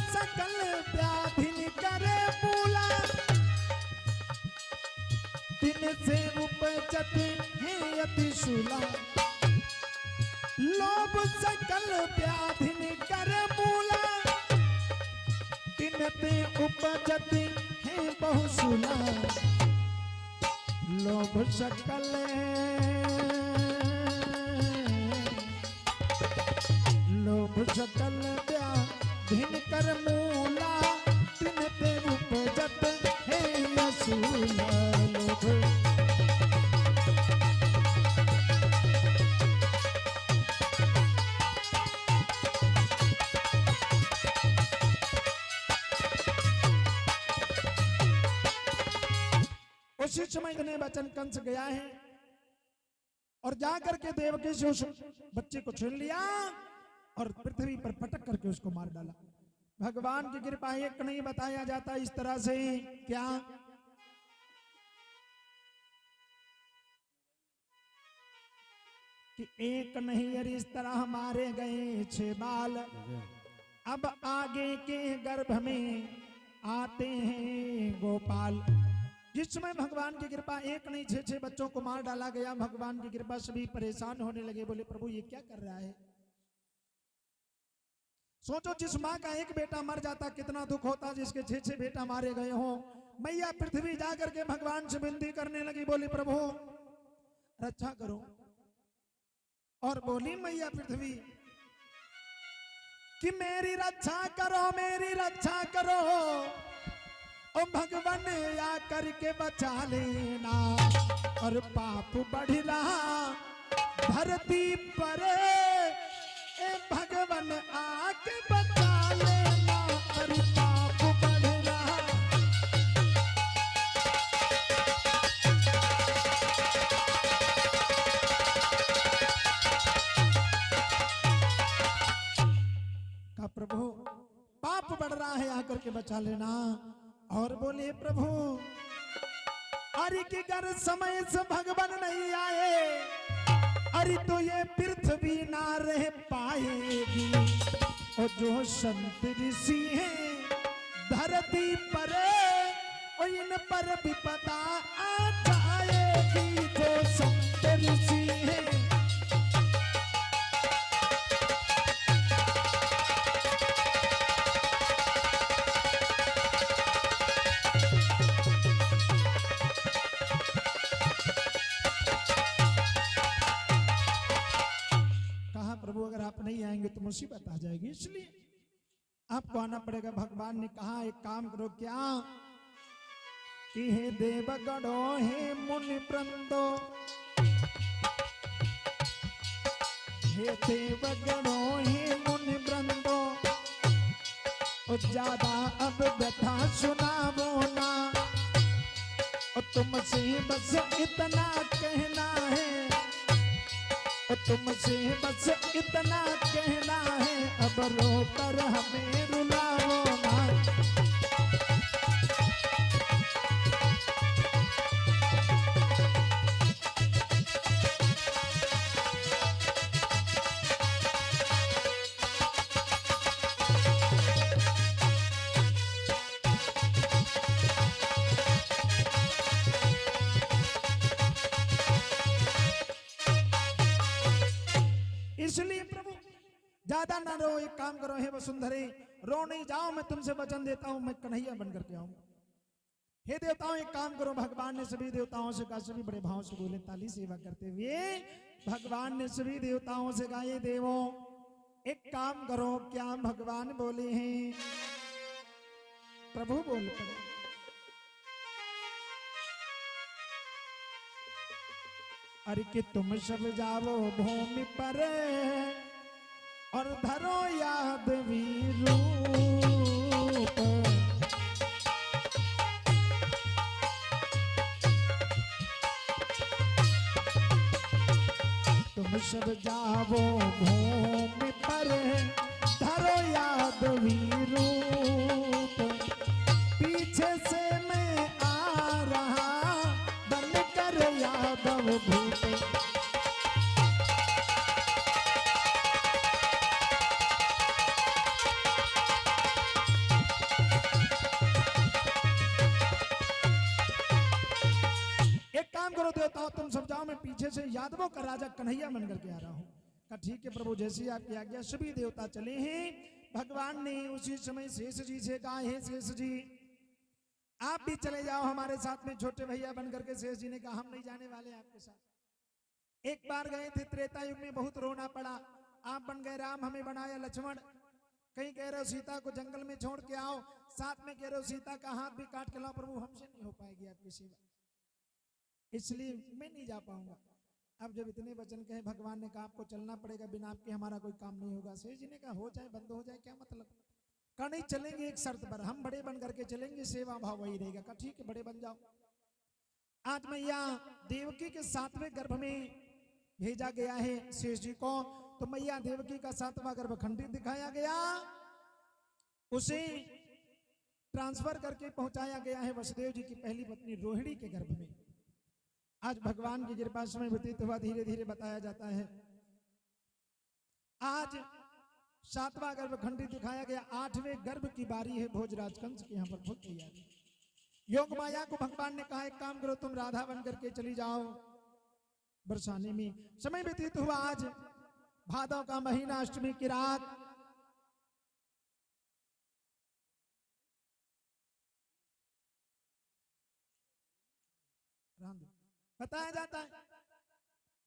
सकल व्याधि करे मूला, तिन से उपजत है अति शूला। लोभ सकल व्याधि करे मूला, तिन ते उपजत है बहुशूला। लोभ सकल, लोभ सकल व्याधि कर मूला, तिन ते उपजत है असूला। उसी समय इतने वचन कंस गया है और जाकर के देवकी से उस बच्चे को छीन लिया और पृथ्वी पर पटक करके उसको मार डाला। भगवान की कृपा एक नहीं बताया जाता इस तरह से, क्या कि एक नहीं यार इस तरह मारे गए 6 बाल, अब आगे के गर्भ में आते हैं गोपाल। जिसमें भगवान की कृपा एक नहीं 6 बच्चों को मार डाला गया। भगवान की कृपा सभी परेशान होने लगे, बोले प्रभु ये क्या कर रहा है। सोचो जिस माँ का एक बेटा मर जाता कितना दुख होता, जिसके 6 बेटा मारे गए हो। मैया पृथ्वी जाकर के भगवान से विनती करने लगी, बोली प्रभु रक्षा करो। और बोली मैया पृथ्वी कि मेरी रक्षा करो, मेरी रक्षा करो, ओ भगवान आ करके बचा लेना। और पाप बढ़ रहा धरती पर, ए भगवान आके बचा लेना। अरे पाप बढ़ रहा, का प्रभु पाप बढ़ रहा है, आकर के बचा लेना। और बोले प्रभु अरे कि अगर समय से भगवान नहीं आए, अरे तो ये पृथ्वी ना रह पाएगी। और जो संत ऋषि हैं धरती पर, और इन पर विपदा आ जाएगी। जो संत ऋषि हैं प्रभु अगर आप नहीं आएंगे तो मुसीबत आ जाएगी, इसलिए आपको आना पड़ेगा। भगवान ने कहा एक काम करो, क्या कि हे देवगणो हे मुनि वृंदो, हे देवगणो हे मुनि वृंदो, ज्यादा अब व्यथा सुनावो ना। और तुमसे बस इतना कहना है, तुमसे बस इतना कहना है, अब रोकर हमें रुलाओ ना। इसलिए प्रभु ज्यादा ना रो, एक काम करो हे वसुंधरे, रो नहीं जाओ, मैं तुमसे वचन देता हूं, मैं कन्हैया बन करके आऊंगा। हे देवताओं एक काम करो, भगवान ने सभी देवताओं से कहा, सभी बड़े भाव से बोले ताली सेवा करते हुए भगवान ने सभी देवताओं से कहा, ये देवो एक काम करो। क्या भगवान बोले हैं? प्रभु बोल पड़े, अरे कि तुम सब जाओ भूमि पर और धरो याद वीरूप। तुम सब जाओ भूमि पर धरो याद वीरूप। पीछे से मैं आ रहा बनकर यादव भूप। करो देवताओं तुम सब जाओ, मैं पीछे से यादवों का राजा कन्हैया बनकर के आ रहा हूं। कहा ठीक है प्रभु, जैसी आपकी आज्ञा। सभी देवता चले हैं। भगवान ने उसी समय शेष जी से कहा, हे शेष जी आप भी चले जाओ हमारे साथ में, छोटे भैया बनकर के। शेष जी ने कहा हम नहीं जाने वाले आपके साथ। एक बार गए थे त्रेता युग में, बहुत रोना पड़ा। आप बन गए राम, हमें बनाया लक्ष्मण। कहीं कह रहे हो सीता को जंगल में छोड़ के आओ, साथ में कह रहे हो सीता का हाथ भी काट के लाओ। प्रभु हमसे नहीं हो पाएगी आपकी सेवा, इसलिए मैं नहीं जा पाऊंगा। अब जब इतने वचन कहे, भगवान ने कहा आपको चलना पड़ेगा, बिना आपके हमारा कोई काम नहीं होगा। शेष जी ने कहा हो जाए, बंद हो जाए, क्या मतलब। कहा नहीं चलेंगे, एक शर्त पर, हम बड़े बन करके चलेंगे, सेवा भाव वही रहेगा। कहा ठीक है बड़े बन जाओ। आज मैया देवकी के 7वें गर्भ में भेजा गया है शेष जी को। तो मैया देवकी का 7वां गर्भ खंडित दिखाया गया, उसे ट्रांसफर करके पहुंचाया गया है वसुदेव जी की पहली पत्नी रोहिणी के गर्भ में। आज भगवान की कृपा समय व्यतीत हुआ, धीरे धीरे बताया जाता है। आज 7वां गर्भ खंडित दिखाया गया, 8वें गर्भ की बारी है भोजराज कंस के। यहाँ पर बहुत तैयारी। योग माया को भगवान ने कहा एक काम करो, तुम राधा बन करके चली जाओ बरसाने में। समय व्यतीत हुआ। आज भादव का महीना, अष्टमी की रात। बताया जाता है,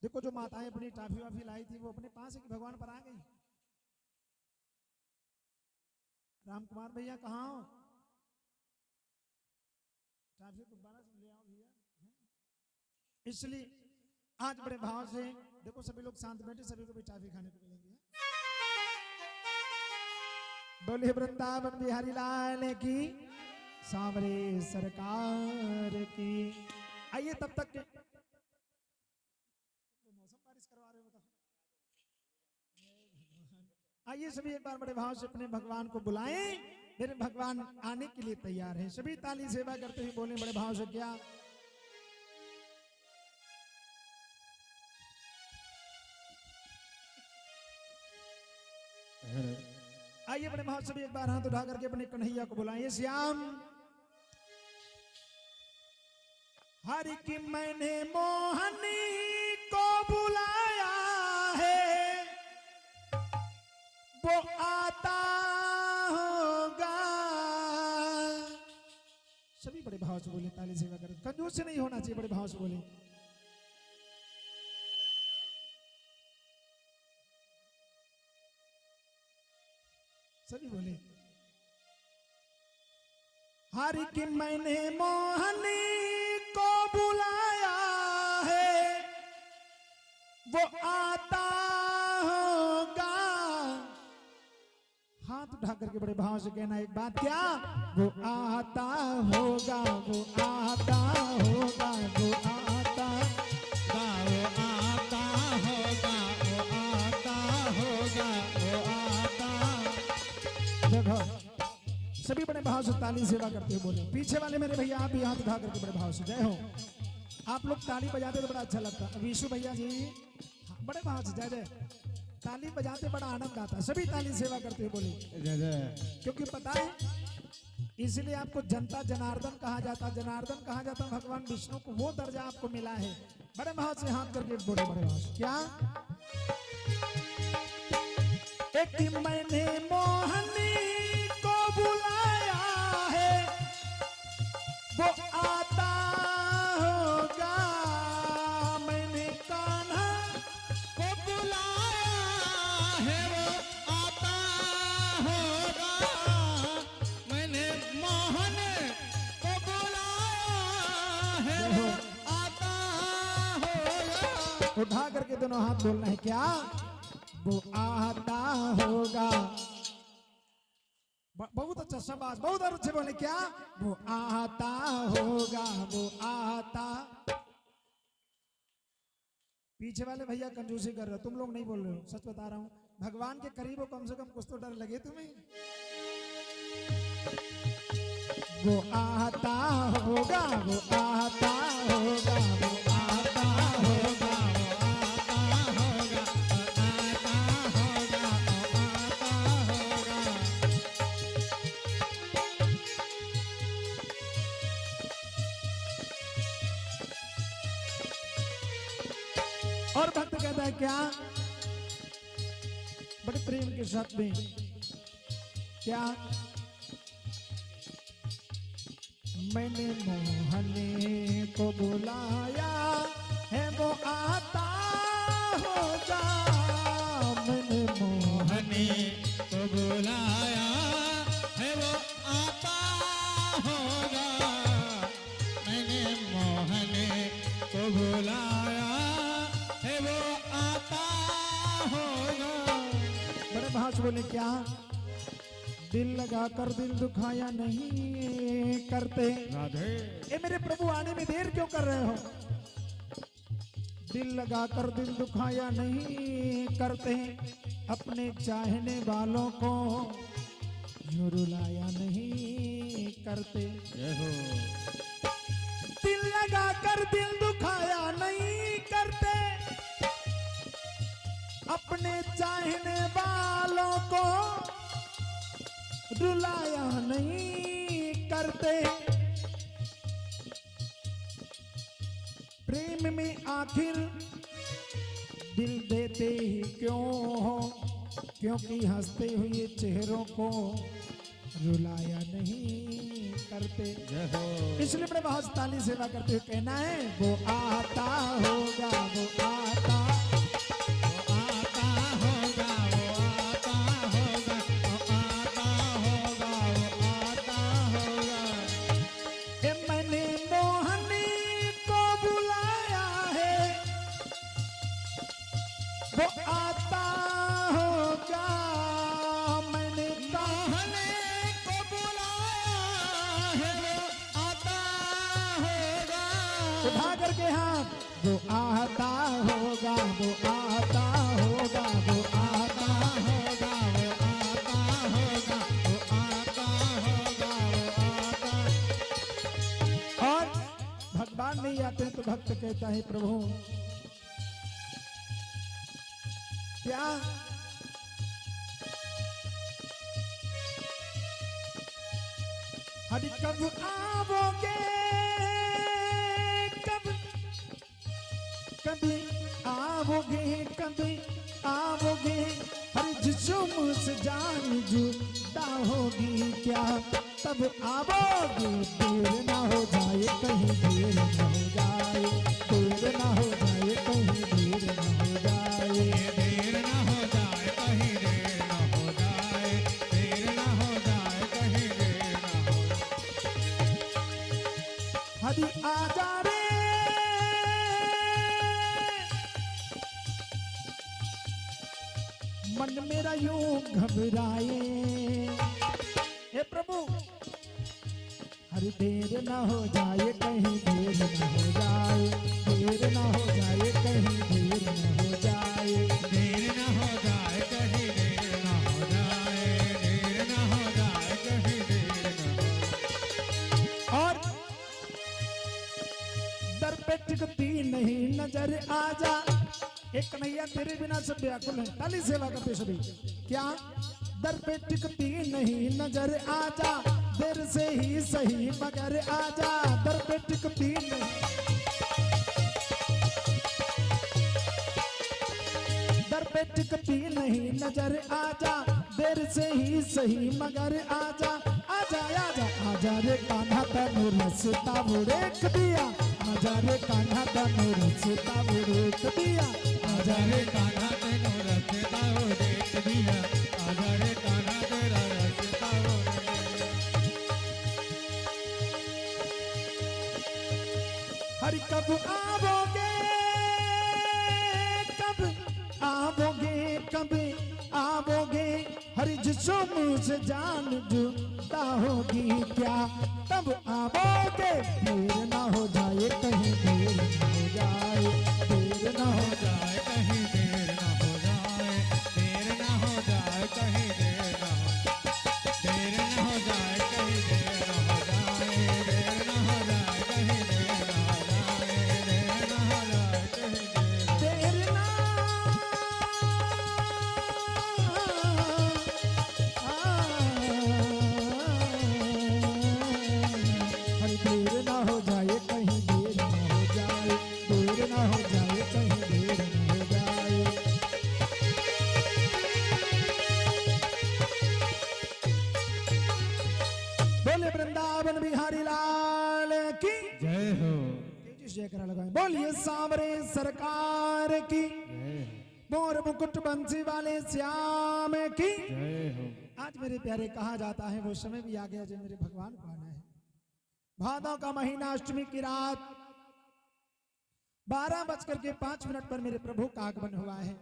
देखो जो माताएं अपनी टाफी वाफी लाई थी, वो अपने पास है कि भगवान पर आ गई। राम कुमार भैया कहाँ हो? टाफी को 12 से ले आओ भैया। इसलिए आज बड़े भाव से देखो, सभी लोग शांत बैठे, सभी को भी टॉफी खाने को मिलेगी। बोले वृंदावन बिहारी लाल की, सांवरे सरकार की। आइए तब तक के मौसम बारिश करवा रहे हो, बताओ। आइए सभी एक बार बड़े भाव से अपने भगवान को बुलाएं, मेरे भगवान आने के लिए तैयार हैं। सभी ताली सेवा करते हुए बोले बड़े भाव से क्या? आइए बड़े भाव सभी एक बार हाथ उठा करके अपने कन्हैया को बुलाएं। श्याम हरि की मैंने मोहनी को बुलाया है, वो आता होगा। सभी बड़े भाव से बोले, ताली सेवा करें, कंजूस से नहीं होना चाहिए, बड़े भाव से बोले। सभी बोले हरि की मैंने मोहनी को बुलाया है, वो आता होगा। हाथ उठा करके बड़े भाव से कहना एक बात, क्या? वो आता होगा, वो आता होगा, वो आता वो आता होगा, वो आता होगा, वो आता। देखो सभी बड़े भाव से ताली सेवा करते हुए बोले। पीछे वाले मेरे भैया आप भी हाथ उठा करके बड़े भाव से जय हो। आप लोग ताली बजाते तो बड़ा अच्छा लगता। विशु भैया जी बड़े भाव से जय जय, ताली बजाते बड़ा आनंद आता। सभी ताली सेवा करते हुए बोले जय जय। क्योंकि पता है इसलिए आपको जनता जनार्दन कहा जाता। जनार्दन कहा जाता भगवान विष्णु को, वो दर्जा आपको मिला है। बड़े भाव से हाथ करके बोले बड़े भाव से क्या? एक मैंने मोहनी को बुलाया है, वो आता होगा। मैंने कान्हा को बुलाया है, वो आता होगा। मैंने मोहन को बुलाया है, वो आता होगा। उठा करके दोनों हाथ बोलना है क्या? वो आता होगा। बहुत अच्छा शाबाश, बहुत अच्छे बोले क्या? वो आता होगा, वो आता। पीछे वाले भैया कंजूसी कर रहे हो, तुम लोग नहीं बोल रहे हो, सच बता रहा हूं। भगवान के करीब हो, कम से कम कुछ तो डर लगे तुम्हें। वो आता होगा, वो आता होगा, वो आता होगा। और भक्त कहता है क्या? बड़े प्रेम के साथ में क्या? मैंने मोहने को बुलाया है, वो आता होगा। मैंने मोहने को बुलाया है, वो आता होगा। मैंने मोहने को बुलाया है, वो आता होगा। बड़े भाष बोले क्या? दिल लगा कर दिल दुखाया नहीं करते। राधे। ए मेरे प्रभु आने में देर क्यों कर रहे हो? दिल लगा कर दिल दुखाया नहीं करते, अपने चाहने वालों को यूं रुलाया नहीं करते। जय हो। दिल लगा कर दिल दुखाया नहीं करते, अपने चाहने वालों को रुलाया नहीं करते। प्रेम में आखिर दिल देते ही क्यों हो, क्योंकि हंसते हुए चेहरों को रुलाया नहीं करते। जय हो। इसलिए बड़े बहुत ताली सेवा करते हुए कहना है, वो आता होगा, वो आता वो आता होगा, मैंने कहने को बुलाया है वो आता होगा। उठा करके हाथ, वो आता होगा, वो आता होगा, वो आता होगा वो आता होगा, वो आता होगा, वो आता। और भगवान नहीं आते तो भक्त कहता है प्रभु क्या हरि कब आओगे, कभी आओगे, कभी आओगे, हरि जिसो मुझसे जान जुदा होगी क्या, तब आओगे, देर ना हो जाए कहीं, देर ना हो जाए, देर ना हो जाए कहीं, देर ना हो जाए। देर ना हो जाए कहीं, देर ना हो जाए, देर ना हो जाए कहीं, देर ना हो। हरि आजा रे, मन मेरा यूं घबराए, हे प्रभु हरि देर ना हो जाए कहीं, देर ना हो जाए, देर ना हो जाए कहीं, देर ना हो जाए। देर ना हो जाए कहीं, देर ना हो जाए, देर ना हो जाए कहीं, देर ना हो। और दर पे टिकती नहीं नजर आजा, एक कन्हैया तेरे बिना सब व्याकुल है, ताली सेवा करते सभी। क्या दर पे टिकती नहीं नजर आजा, देर से ही सही मगर आजा, दर पे टिकती नहीं, दर पे टिकती नहीं नजर आजा, देर से ही सही मगर आजा, आजा आजा आजा रे कान्हा तनु रसता बुरेक दिया, आजा रे कान्हा तनु रसता बुरेक दिया, आजा रे कान्हा तेरा रस्ता वो देख दिया, आजा रे कान्हा तेरा रस्ता वो देख दिया। हरि कब आओगे, कब आओगे, कब आओगे, हरि जिसो मुझसे जान जुदा होगी क्या, तब आओगे, देर ना हो जाए कहीं, देर ना हो जाए, देर ना हो जाए कहीं, देर ना हो जाए, देर ना हो जाए कहीं, देर ना हो, देर ना हो जाए कहीं, देर ना हो जाए, देर ना हो जाए कहीं, देर ना हो जाए, देर ना हो जाए कहीं, देर ना हरि देर ना हो जाए कहीं, देर ना हो जाए, देर ना हो जाए कहीं, देर ना हो जाए। बोले वृंदावन बिहारी लाल की जय हो, तेजी से जयकारा लगाएं। बोलिए सांवरे सरकार की, मोर मुकुट बंसी वाले श्याम की जय हो। आज मेरे प्यारे कहा जाता है वो समय भी आ गया जब मेरे भगवान को आना है। भादों का महीना, अष्टमी की रात 12:05 पर मेरे प्रभु का आगमन हुआ है।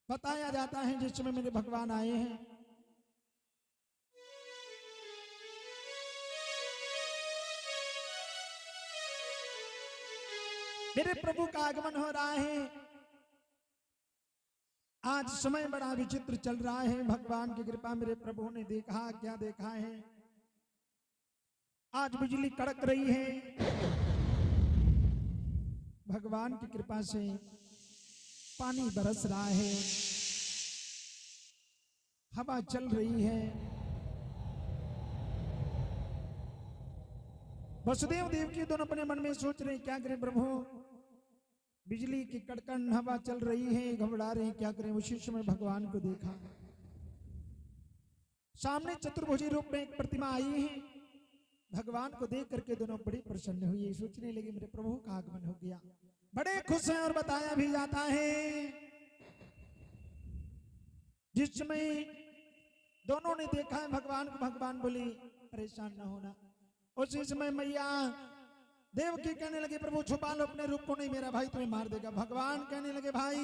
बताया जाता है जिस समय मेरे भगवान आए हैं, मेरे प्रभु का आगमन हो रहा है। आज समय बड़ा विचित्र चल रहा है। भगवान की कृपा मेरे प्रभु ने देखा, क्या देखा है, आज बिजली कड़क रही है। भगवान की कृपा से पानी बरस रहा है, हवा चल रही है। वसुदेव देव की दोनों अपने मन में सोच रहे हैं क्या करें प्रभु, बिजली की कड़कन हवा चल रही है, घबरा रहे हैं क्या करें। उसी समय भगवान को देखा, सामने चतुर्भुजी रूप में एक प्रतिमा आई है। भगवान को देख करके दोनों बड़े प्रसन्न हुए, सोचने लगे मेरे प्रभु का आगमन हो गया, बड़े खुश हैं। और बताया भी जाता है जिस समय दोनों ने देखा है भगवान को, भगवान बोली परेशान ना होना। उसी समय मैया देवकी कहने लगे प्रभु छुपा लो अपने रूप को, नहीं मेरा भाई तुम्हें मार देगा। भगवान कहने लगे भाई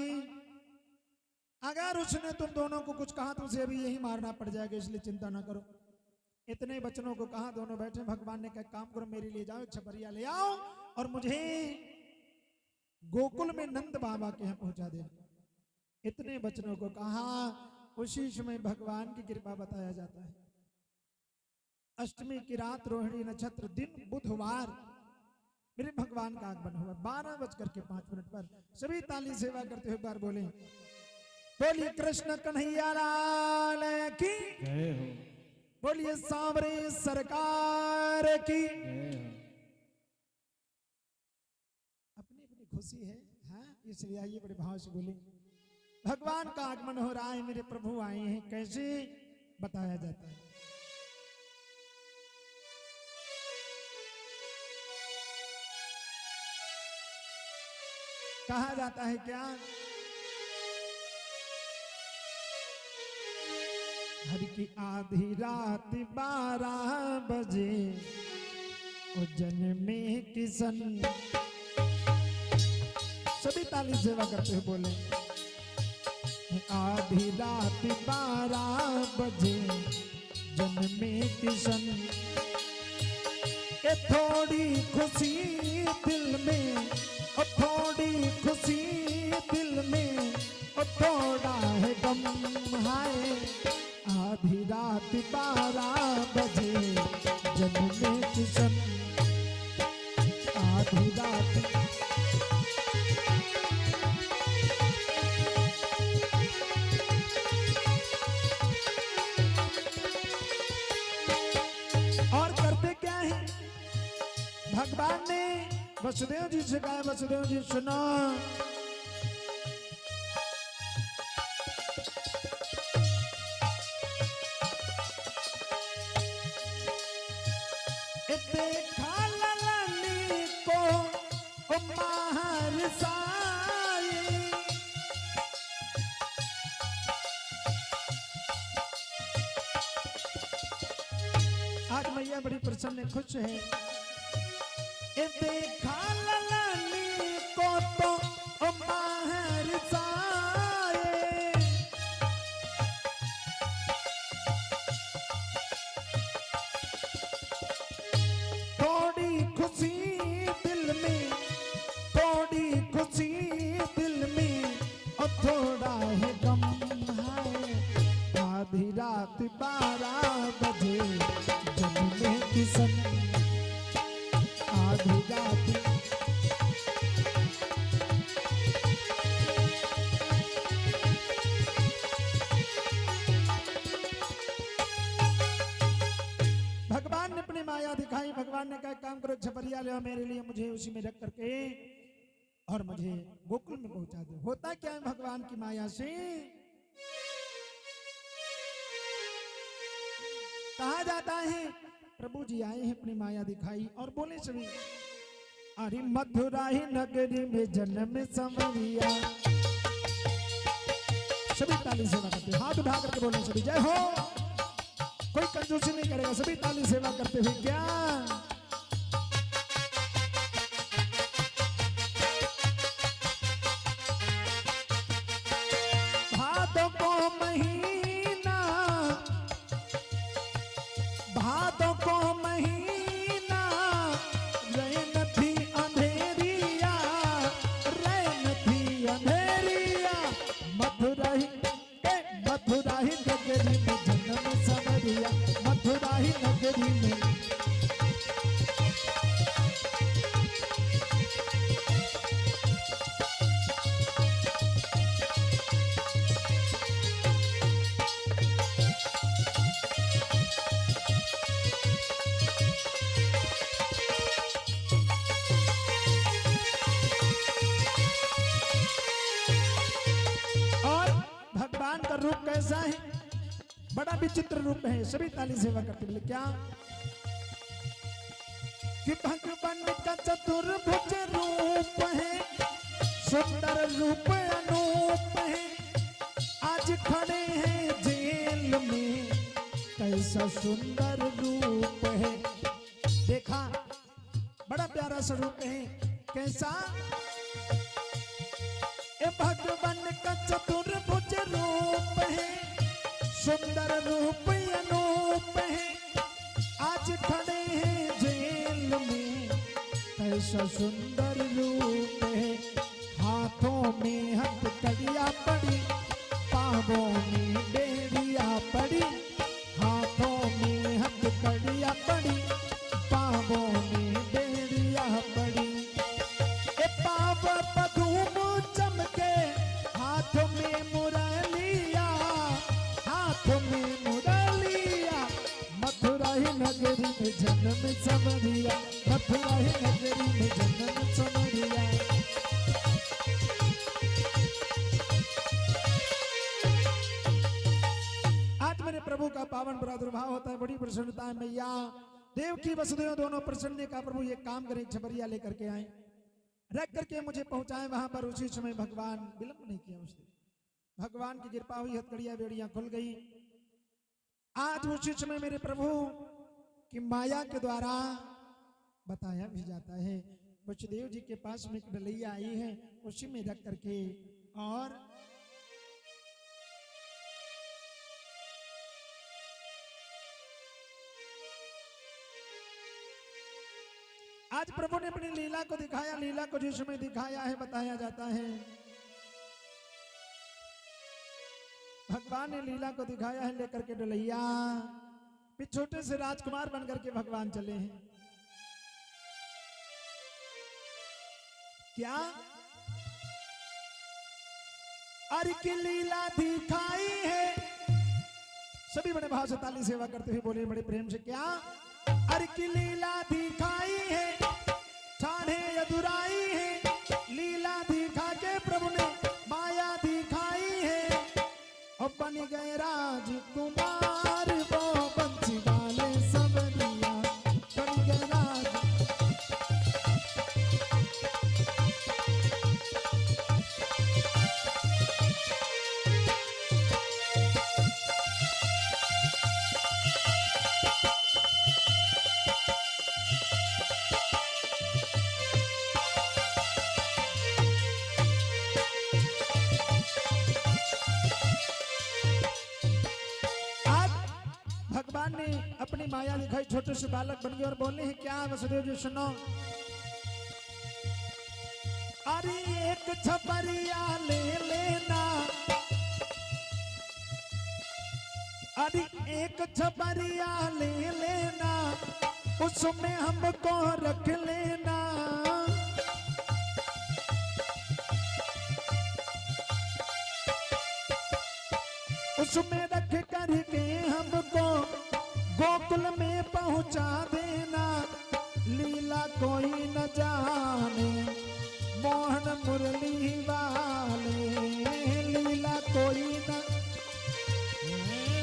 अगर उसने तुम दोनों को कुछ कहा तो उसे अभी यही मारना पड़ जाएगा, इसलिए चिंता ना करो। इतने बचनों को कहा, दोनों बैठे। भगवान ने कहा काम करो, मेरे लिए जाओ, छपरिया ले आओ और मुझे गोकुल में नंद बाबा के यहाँ पहुंचा दे। इतने बचनों को कहा। उसी समय भगवान की कृपा बताया जाता है। अष्टमी की रात, रोहिणी नक्षत्र दिन, बुधवार, मेरे भगवान का आगमन हुआ 12:05 पर। सभी ताली सेवा करते हुए बार बोले, बोलिए कृष्ण कन्हैया लाल की जय हो, बोलिए सांवरे सरकार की। अपनी अपनी खुशी है, हाँ, इसलिए आइए बड़े भाव से बोले। भगवान का आगमन हो रहा है, मेरे प्रभु आए हैं। कैसे बताया जाता है? कहा जाता है क्या? हर की आधी रात 12 बजे उज्जैन में किशन। सभी ताली सेवा करते हुए बोले, आधी रात 12 बजे जन्म में किशन। ए थोड़ी खुशी दिल में, और थोड़ी खुशी दिल में, और थोड़ा है गम। हाय आधी रात 12 बजे जन्म में किशन। आधी रात और करते क्या है? भगवान ने वसुदेव जी से कहा, वसुदेव जी सुनो, देखा ललनी को माहर साई। आज मैया बड़ी प्रसन्न खुश है। ए देखा ललनी को तो माहर साए। थोड़ी खुशी दिल में, थोड़ी खुशी दिल में, और थोड़ा है गम। है आधी रात 12 बजे जन्म में किशन। आधी रात भगवान ने अपनी माया दिखाई। भगवान ने कहा काम करो, छपरिया ले आओ मेरे लिए, मुझे उसी में रख करके और मुझे गोकुल में पहुंचा दो। होता क्या है भगवान की माया से? कहा जाता है प्रभु जी आए हैं, अपनी माया दिखाई और बोले सभी, अरे मथुरा ही नगरी में जन्म संवरिया। सभी ताली सेवा करते, हाथ उठा करके बोले सभी जय हो। कोई कंजूसी नहीं करेगा, सभी ताली सेवा करते हुए क्या? भादों को महीना, भादों को महीना, रैन थी अंधेरिया, रैन थी अंधेरिया। मथुरा ही नगरी में जन्म संवरिया। मथुरा ही नगरी में का रूप कैसा है? बड़ा विचित्र रूप है। सभी ताली सेवा करते बोले क्या? कि भगवान का चतुर्भुज रूप है, सुंदर रूप अनूप है। आज खड़े हैं जेल में, कैसा सुंदर रूप है। देखा बड़ा प्यारा सा रूप है। कैसा? ए भगवान का चतुर्भुज रूप रूप अनूप है, आज खड़े हैं जेल में, कैसा सुंदर रूप है। हाथों में हथकड़ियाँ पड़ी, पाँवों में बेड़ियाँ पड़ी, हाथों में हथकड़ियाँ पड़ी, पाँवों में बेड़ियाँ पड़ी। ए पाँव पदूम चमके, हाथ में मुरलिया, हाथ में मुरलिया। मथुरा ही नगरी में जन्म समरिया, मथुरा ही नगरी में जन्म समरिया। आज मेरे प्रभु का पावन प्रादुर्भाव होता है, बड़ी प्रसन्नता है। मैया देवकी वसुदेव दोनों प्रसन्न का प्रभु ये काम करें, छबरिया लेकर के आए, रख करके मुझे पहुंचाए वहां पर। उसी समय भगवान विलंब नहीं किया उसने, भगवान की कृपा हुई, हथकड़ियां बेड़ियां खुल गई। आज उसी समय मेरे प्रभु की माया के द्वारा बताया भी जाता है, वसुदेव जी के पास में एक डलैया आई है, उसी में रख करके। और आज प्रभु ने अपनी लीला को दिखाया, लीला को जिस समय दिखाया है बताया जाता है, भगवान ने लीला को दिखाया है लेकर के डलैया। फिर छोटे से राजकुमार बनकर के भगवान चले हैं। क्या अरे की लीला दिखाई है, सभी बड़े भाव से ताली सेवा करते हुए बोले बड़े प्रेम से, क्या अरे की लीला दिखाई है, ठाणे अधुराई है। लीला दिखा के प्रभु ने माया दिखाई है, और बन गए राजकुमार वो बंसी वाले सबरिया, बन गए राज। भगवान ने अपनी माया दिखाई, छोटे से बालक बन गए और बोले हैं, क्या वसुदेव जी सुनो, अरे एक छपरिया ले लेना, अरे एक छपरिया ले लेना, उसमें हमको रख लेना। उसमें रख करके हमको गोकुल में पहुंचा देना। लीला कोई न जाने मोहन मुरली वाले, लीला कोई न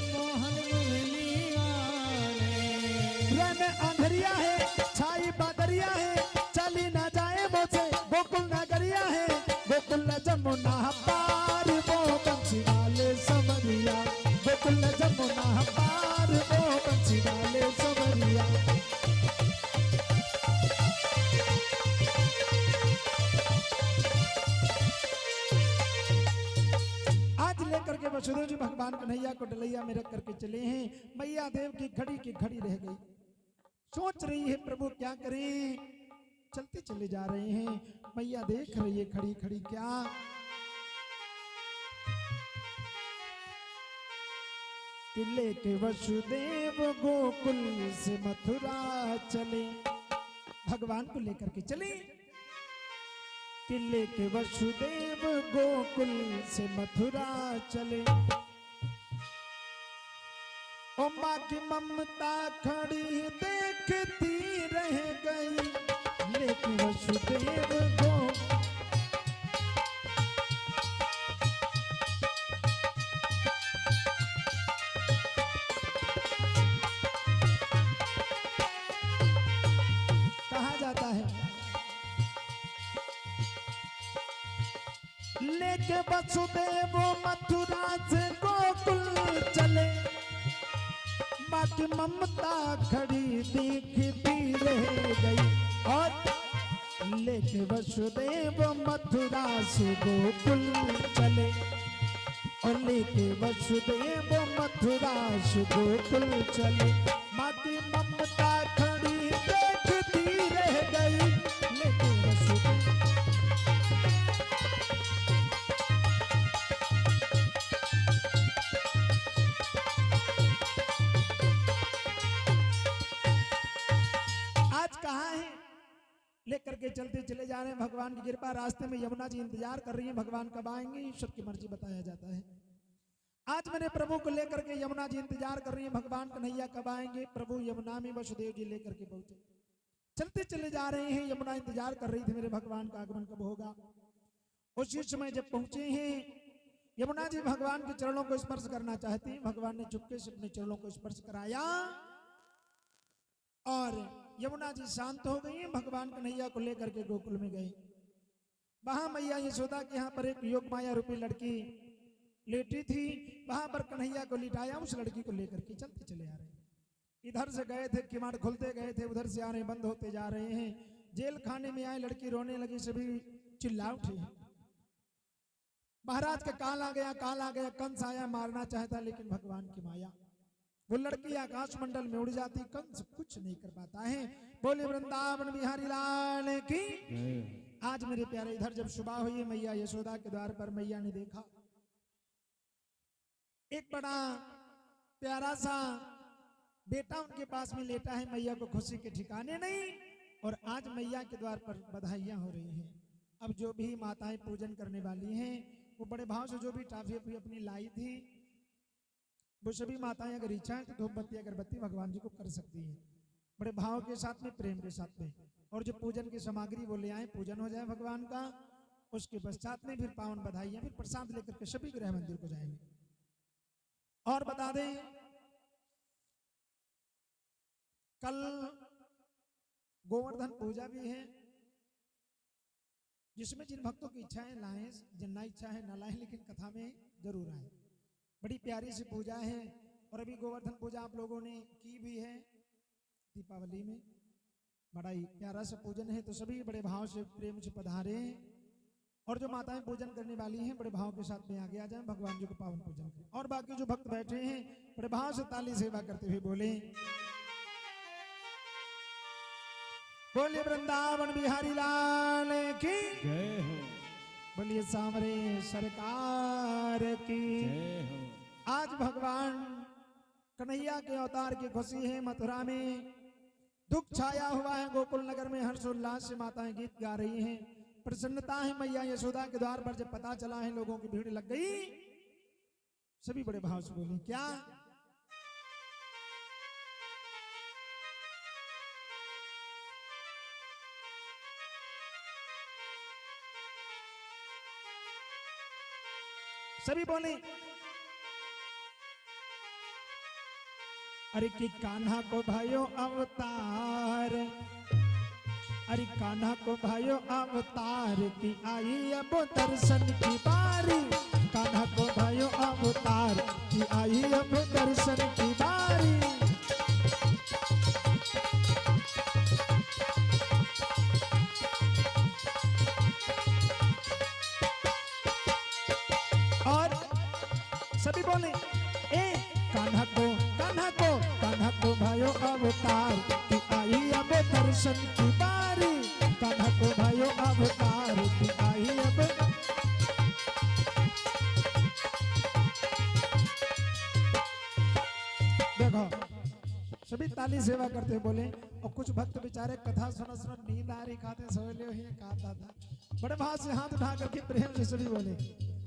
मोहन मुरली वाले। रन अंधरिया है, छाई बादरिया है, चली न जाए मुझे गोकुल नगरिया है। गोकुल जमुना पार वो बंसी वाले समरिया, गोकुल जमुना पार वो बंसी वाले समरिया। आज लेकर के वसुदेव जी भगवान कन्हैया को डलैया में रख करके चले हैं। मैया देव की घड़ी रह गई, सोच रही है प्रभु क्या करें, चलते चले जा रहे हैं। मैया देख रही है खड़ी खड़ी, क्या किले के वसुदेव गोकुल से मथुरा चले, भगवान को लेकर के चले। किले के वसुदेव गोकुल से मथुरा चले, ओ माँ की ममता खड़ी देखती रह गई, लेकिन वसुदेव गो कहा जाता है, लेके वसुदेव मथुरा से गोकुल चले, माँ की ममता खड़ी दिखती रह गई। और लेके वसुदेव मथुरा से गोकुल चले, और ले लेके वसुदेव मथुरा से गोकुल चले। माँ की ममता खड़ी देखती रह गई, लेके वसुदेव। आज कहाँ है? लेकर के चलते चले जा रहे हैं, भगवान की कृपा। रास्ते में यमुना जी इंतजार कर रही हैं, भगवान कब आएंगे, ईश्वर की मर्जी बताया जाता है। आज मेरे प्रभु को लेकर के यमुना जी इंतजार कर रही हैं, भगवान कन्हैया कब आएंगे। प्रभु यमुना में वसुदेव जी लेकर के पहुंचे, चलते चले जा रहे हैं। यमुना इंतजार कर रही थी मेरे भगवान का आगमन कब होगा। उसी समय जब पहुंचे हैं, यमुना जी भगवान के चरणों को स्पर्श करना चाहती, भगवान ने चुपके से अपने चरणों को स्पर्श कराया और यमुना जी शांत हो गई हैं। भगवान कन्हैया को लेकर के गोकुल में गए। वहां मैया यशोदा के यहाँ पर एक योग माया रूपी लड़की लेटी थी, वहां पर कन्हैया को लिटाया, उस लड़की को लेकर के चलते चले आ रहे हैं। इधर से गए थे, किवाड़ खुलते गए थे, उधर से आने बंद होते जा रहे हैं। जेल खाने में आए, लड़की रोने लगी, सभी चिल्ला उठे। महाराज का काल आ गया, काल आ गया, कंस आया, मारना चाहता, लेकिन भगवान की माया, वो लड़की आकाश मंडल में उड़ जाती, कंस कुछ नहीं कर पाता है। बोले वृंदावन बिहारी लाल की। आज मेरे प्यारे, इधर जब सुबह हुई, मैया यशोदा के द्वार पर मैया ने देखा एक बड़ा प्यारा सा बेटा उनके पास में लेटा है। मैया को खुशी के ठिकाने नहीं, और आज मैया के द्वार पर बधाइयां हो रही हैं। अब जो भी माताएं पूजन करने वाली हैं, वो बड़े भाव से जो भी टाफी अपनी लाई थी, वो सभी माताएं अगर इच्छा है तो धूप बत्ती अगरबत्ती भगवान जी को कर सकती हैं, बड़े भाव के साथ में, प्रेम के साथ में। और जो पूजन की सामग्री वो ले आए, पूजन हो जाए भगवान का। उसके पश्चात में फिर पावन बधाइयां, फिर प्रसाद लेकर के सभी गृह मंदिर को जाएंगे। और बता दें, कल गोवर्धन पूजा भी है, जिसमें जिन भक्तों की इच्छाएं लाएं, जिनना इच्छा है न लाएं, लेकिन कथा में जरूर आए। बड़ी प्यारी सी पूजा है। और अभी गोवर्धन पूजा आप लोगों ने की भी है दीपावली में, बड़ा ही प्यारा सा पूजन है। तो सभी बड़े भाव से, प्रेम से पधारे। और जो माताएं पूजन करने वाली हैं, बड़े भाव के साथ में आगे आ जाएं, भगवान जी को पावन पूजन करें। और बाकी जो भक्त बैठे हैं, बड़े भाव से ताली सेवा करते हुए बोले, बोलिए वृंदावन बिहारी लाल की जय हो, बोलिए सांवरे सरकार की जय हो। आज भगवान कन्हैया के अवतार की खुशी है। मथुरा में दुख छाया हुआ है, गोकुल नगर में हर्षोल्लास से माताएं गीत गा रही हैं, प्रसन्नता है। मैया यशोदा के द्वार पर जब पता चला है, लोगों की भीड़ लग गई, सभी बड़े भाव से बोली, क्या सभी बोले, अरे कि कान्हा को भाइयों अवतार, अरे कान्हा को भाइयों अवतार की आई अब दर्शन की बारी। कान्हा को भाइयों अवतार की आई अब दर्शन की बारी। और सभी बोले, ए कान्हा को, कान्हा को, कान्हा को भाइयों अवतार की आई अब दर्शन की बारी। कान्हा को भाइयों अवतार की आई अब। देखो सभी ताली सेवा करते बोले। और कुछ भक्त बेचारे कथा सुन सुन नींद आ रही, खाते सोले हुए कहा था, बड़े भाव से हाथ उठा करके प्रेम से सभी बोले,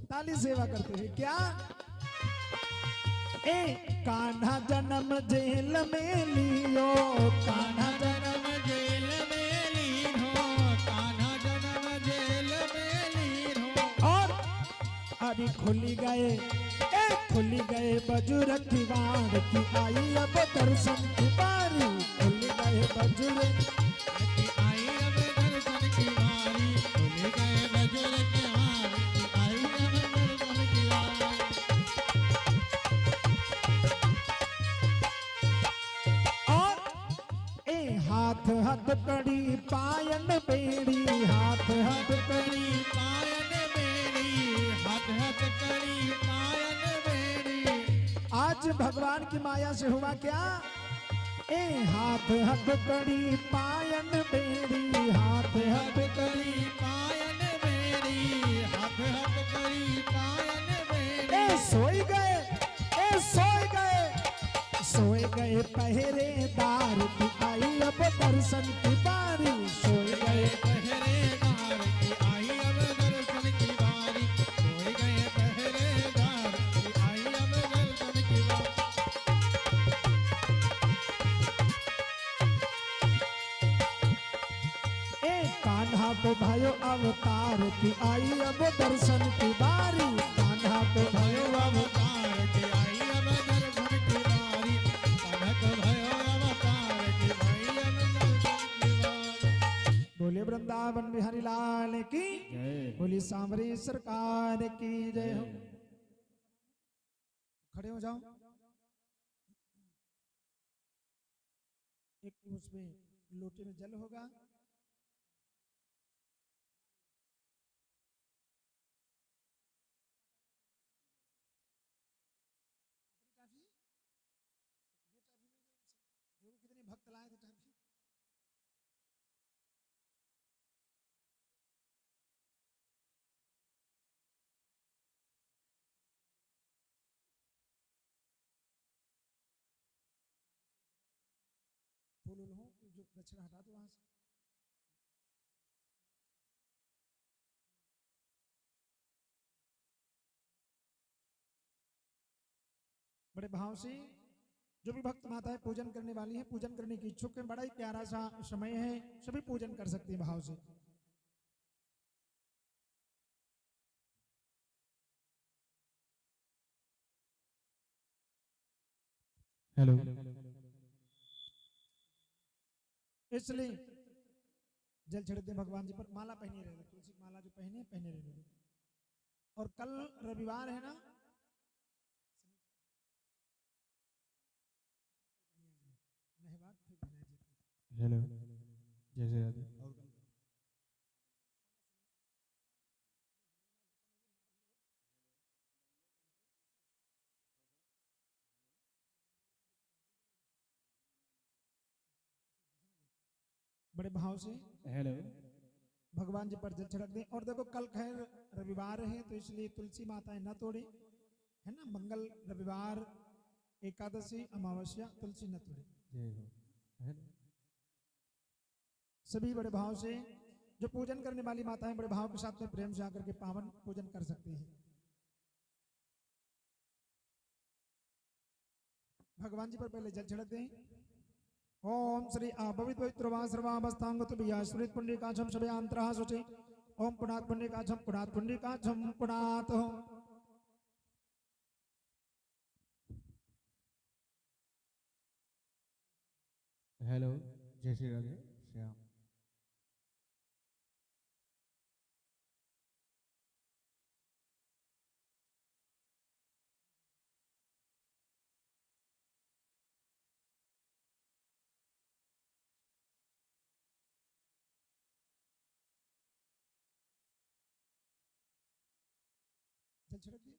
ताली सेवा करते हुए, क्या ए कान्हा जन्म जेल में लियो, कान्हा जन्म जेल में लीन हो, कान्हा जन्म जेल में लीन हो। और अभी खुली गए, खुली गए बजुर की वाड़ की आई अब दर्शन की बारी। खुली गए बजुर की आई अब दर्शन की बारी, खुल गए बजुर के हार की आई अब दर्शन की बारी। और ए हाथ हाथ कड़ी पायन बेड़ी, हाथ हाथ कड़ी पायन बेड़ी, हाथ हाथ कड़ी पायन बेड़ी। आज भगवान की माया से हुआ क्या? ए हाथ हथ कड़ी पायन बेड़ी, हाथ हथ करी पायन बेड़ी, हाथ हाथ करी पायन बेड़ी। ए सोई गए पहरेदार की आई अब दर्शन की बारी, सोए गए पहरेदार की आई अब दर्शन की बारी, सोए गए पहरेदार की आई अब दर्शन की बारी। ए कान्हा को भयो अवतार की आई अब दर्शन की बारी, कान्हा को भयो भयो अवतार की आई अब दर्शन की बारी, कनक भयो अवतार की आई अब दर्शन की बारी। बोले वृंदावन बिहारी लाल की, बोली सांवरी सरकार की जय हो। खड़े हो जाओ। एक उसमें लोटे में जल होगा, कितने भक्त लाए थे टाफी। फूल हो जो दक्षिणा हटा दो वहां से। बड़े भाव से जो भी भक्त माताएं पूजन करने वाली हैं, पूजन करने की इच्छुक हैं, बड़ा ही प्यारा सा समय है, सभी पूजन कर सकते हैं भाव से। हेलो। इसलिए जल छिड़क दें भगवान जी पर। माला पहने रहे, तुलसी की माला जो पहने रहे। और कल रविवार है ना, हेलो, जैसे राधे। बड़े भाव से हेलो। भगवान जी पर जल छिड़क दें। और देखो कल खैर रविवार है तो इसलिए तुलसी माताएं न तोड़े, है ना। मंगल, रविवार, एकादशी, अमावस्या, तुलसी न तोड़े। जय हो। हेलो। सभी बड़े भाव से जो पूजन करने वाली माताएं बड़े भाव के साथ में प्रेम से आकर के पावन पूजन कर सकती हैं। भगवान जी पर पहले जल छिड़क दें। ओम श्री आभवित पवित्रवा सर्वावस्थांगत बियाश्रित पुण्डिकाछम शबयांतरः शुचि। ओम पुनात् पुण्डिकाछम पुनात् पुण्डिकाछम पुनात्। हेलो, जय श्री राधे श्याम। जल छिड़क दिए,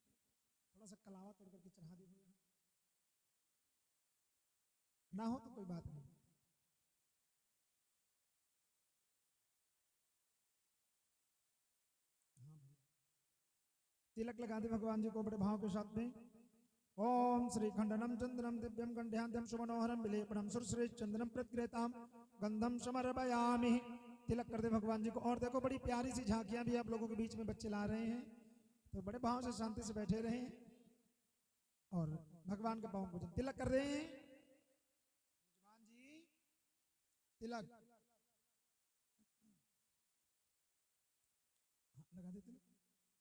थोड़ा सा कलावा तोड़ करके चढ़ा दी, ना हो तो कोई बात नहीं। तिलक लगा दे भगवान जी को बड़े भाव के साथ में। ओम श्री खंडनम चंद्रम दिव्यम गंध्याद्यम सुमनोहरम विलेपनम सुरश्री चंदनम प्रत्क्रेताम गंधम समर्पयामि। तिलक कर दे भगवान जी को। और देखो बड़ी प्यारी सी झांकियां भी आप लोगों के बीच में बच्चे ला रहे हैं, तो बड़े भाव से शांति से बैठे रहें और भगवान के पांव पूजन। तिलक कर रहे हैं भगवान जी, तिलक लगा दे तिलक।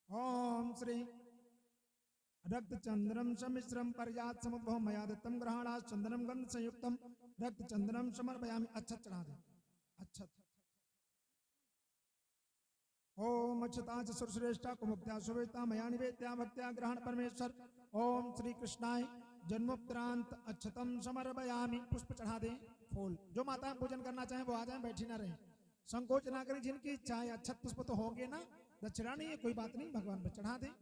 ओम श्री रक्त चंद्रम समिश्रम पर्यात समुद्भव मया दत्तम ग्रहणा चंदनम गंध संयुक्तम रक्त चंद्रम समर्पयामि। अच्छा चढ़ा दे, अच्छा। ओम अक्षताच सुरश्रेष्ठा कुमुक्त्या सुवेता मया निवेद्या भक्त्या ग्रहण परमेश्वर। ओम श्री कृष्णाय जन्मोत्तरांत अक्षतम समर्पयामि। पुष्प चढ़ा दें, फूल। जो माताएं पूजन करना चाहें वो आ जाएं, बैठी ना रहें, संकोच ना करें। जिनकी इच्छा है, अक्षत पुष्प तो होंगे ना, दक्षिणा नहीं है, कोई बात नहीं, भगवान पर चढ़ा दें।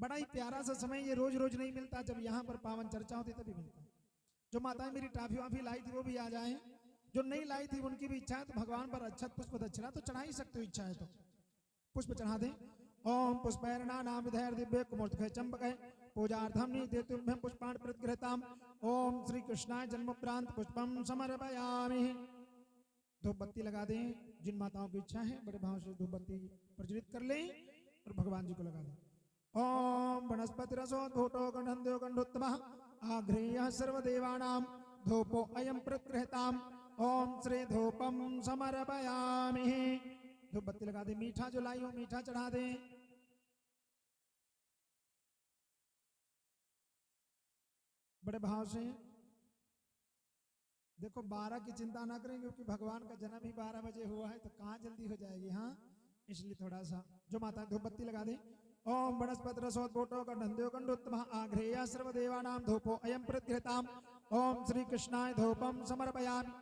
बड़ा ही प्यारा सा समय, ये रोज रोज नहीं मिलता, जब यहाँ पर पावन चर्चा होती तभी मिलता है। जो माताएं मेरी टाफी वाफी लाई थी वो भी आ जाए, जो नहीं लाई थी उनकी भी इच्छा है तो भगवान पर अच्छा पुष्प दक्षिणा तो चढ़ा ही सकते हो, इच्छा है तो पुष्प चढ़ा दें। ओम पुष्पैर्णा नाम विधैर दिव्य कुमूर्तके चंपके पूजार्थम नित्यं पुष्पाणि प्रतिगृहीताम्। ओम श्री कृष्णाय जन्मोपरांत पुष्पम समर्पयामि। धूप बत्ती लगा दें, जिन माताओं की इच्छा है बड़े भाव से धूप बत्ती प्रज्वलित कर लें और भगवान जी को लगा दें। ओम वनस्पति रसोद्भूतो गंधो गंधोत्तमः आघ्रेयः सर्वदेवानां धूपो अयं प्रतिगृहीताम्। ओम श्री धूपम समर्पयामि। धूप बत्ती लगा दे, मीठा जो लाई हो मीठा चढ़ा दे। बड़े भाव से देखो, 12 की चिंता ना करें क्योंकि भगवान का जन्म ही 12 बजे हुआ है, तो कहाँ जल्दी हो जाएगी, हाँ इसलिए थोड़ा सा जो माता धूप बत्ती लगा दे। ओम वनस्पति रसोद्भूतो गंधो गंधोत्तमः आघ्रेयः सर्वदेवानां धूपो अयं प्रतिगृहीताम्। ओम श्री कृष्णाय धूपम समर्पयामि।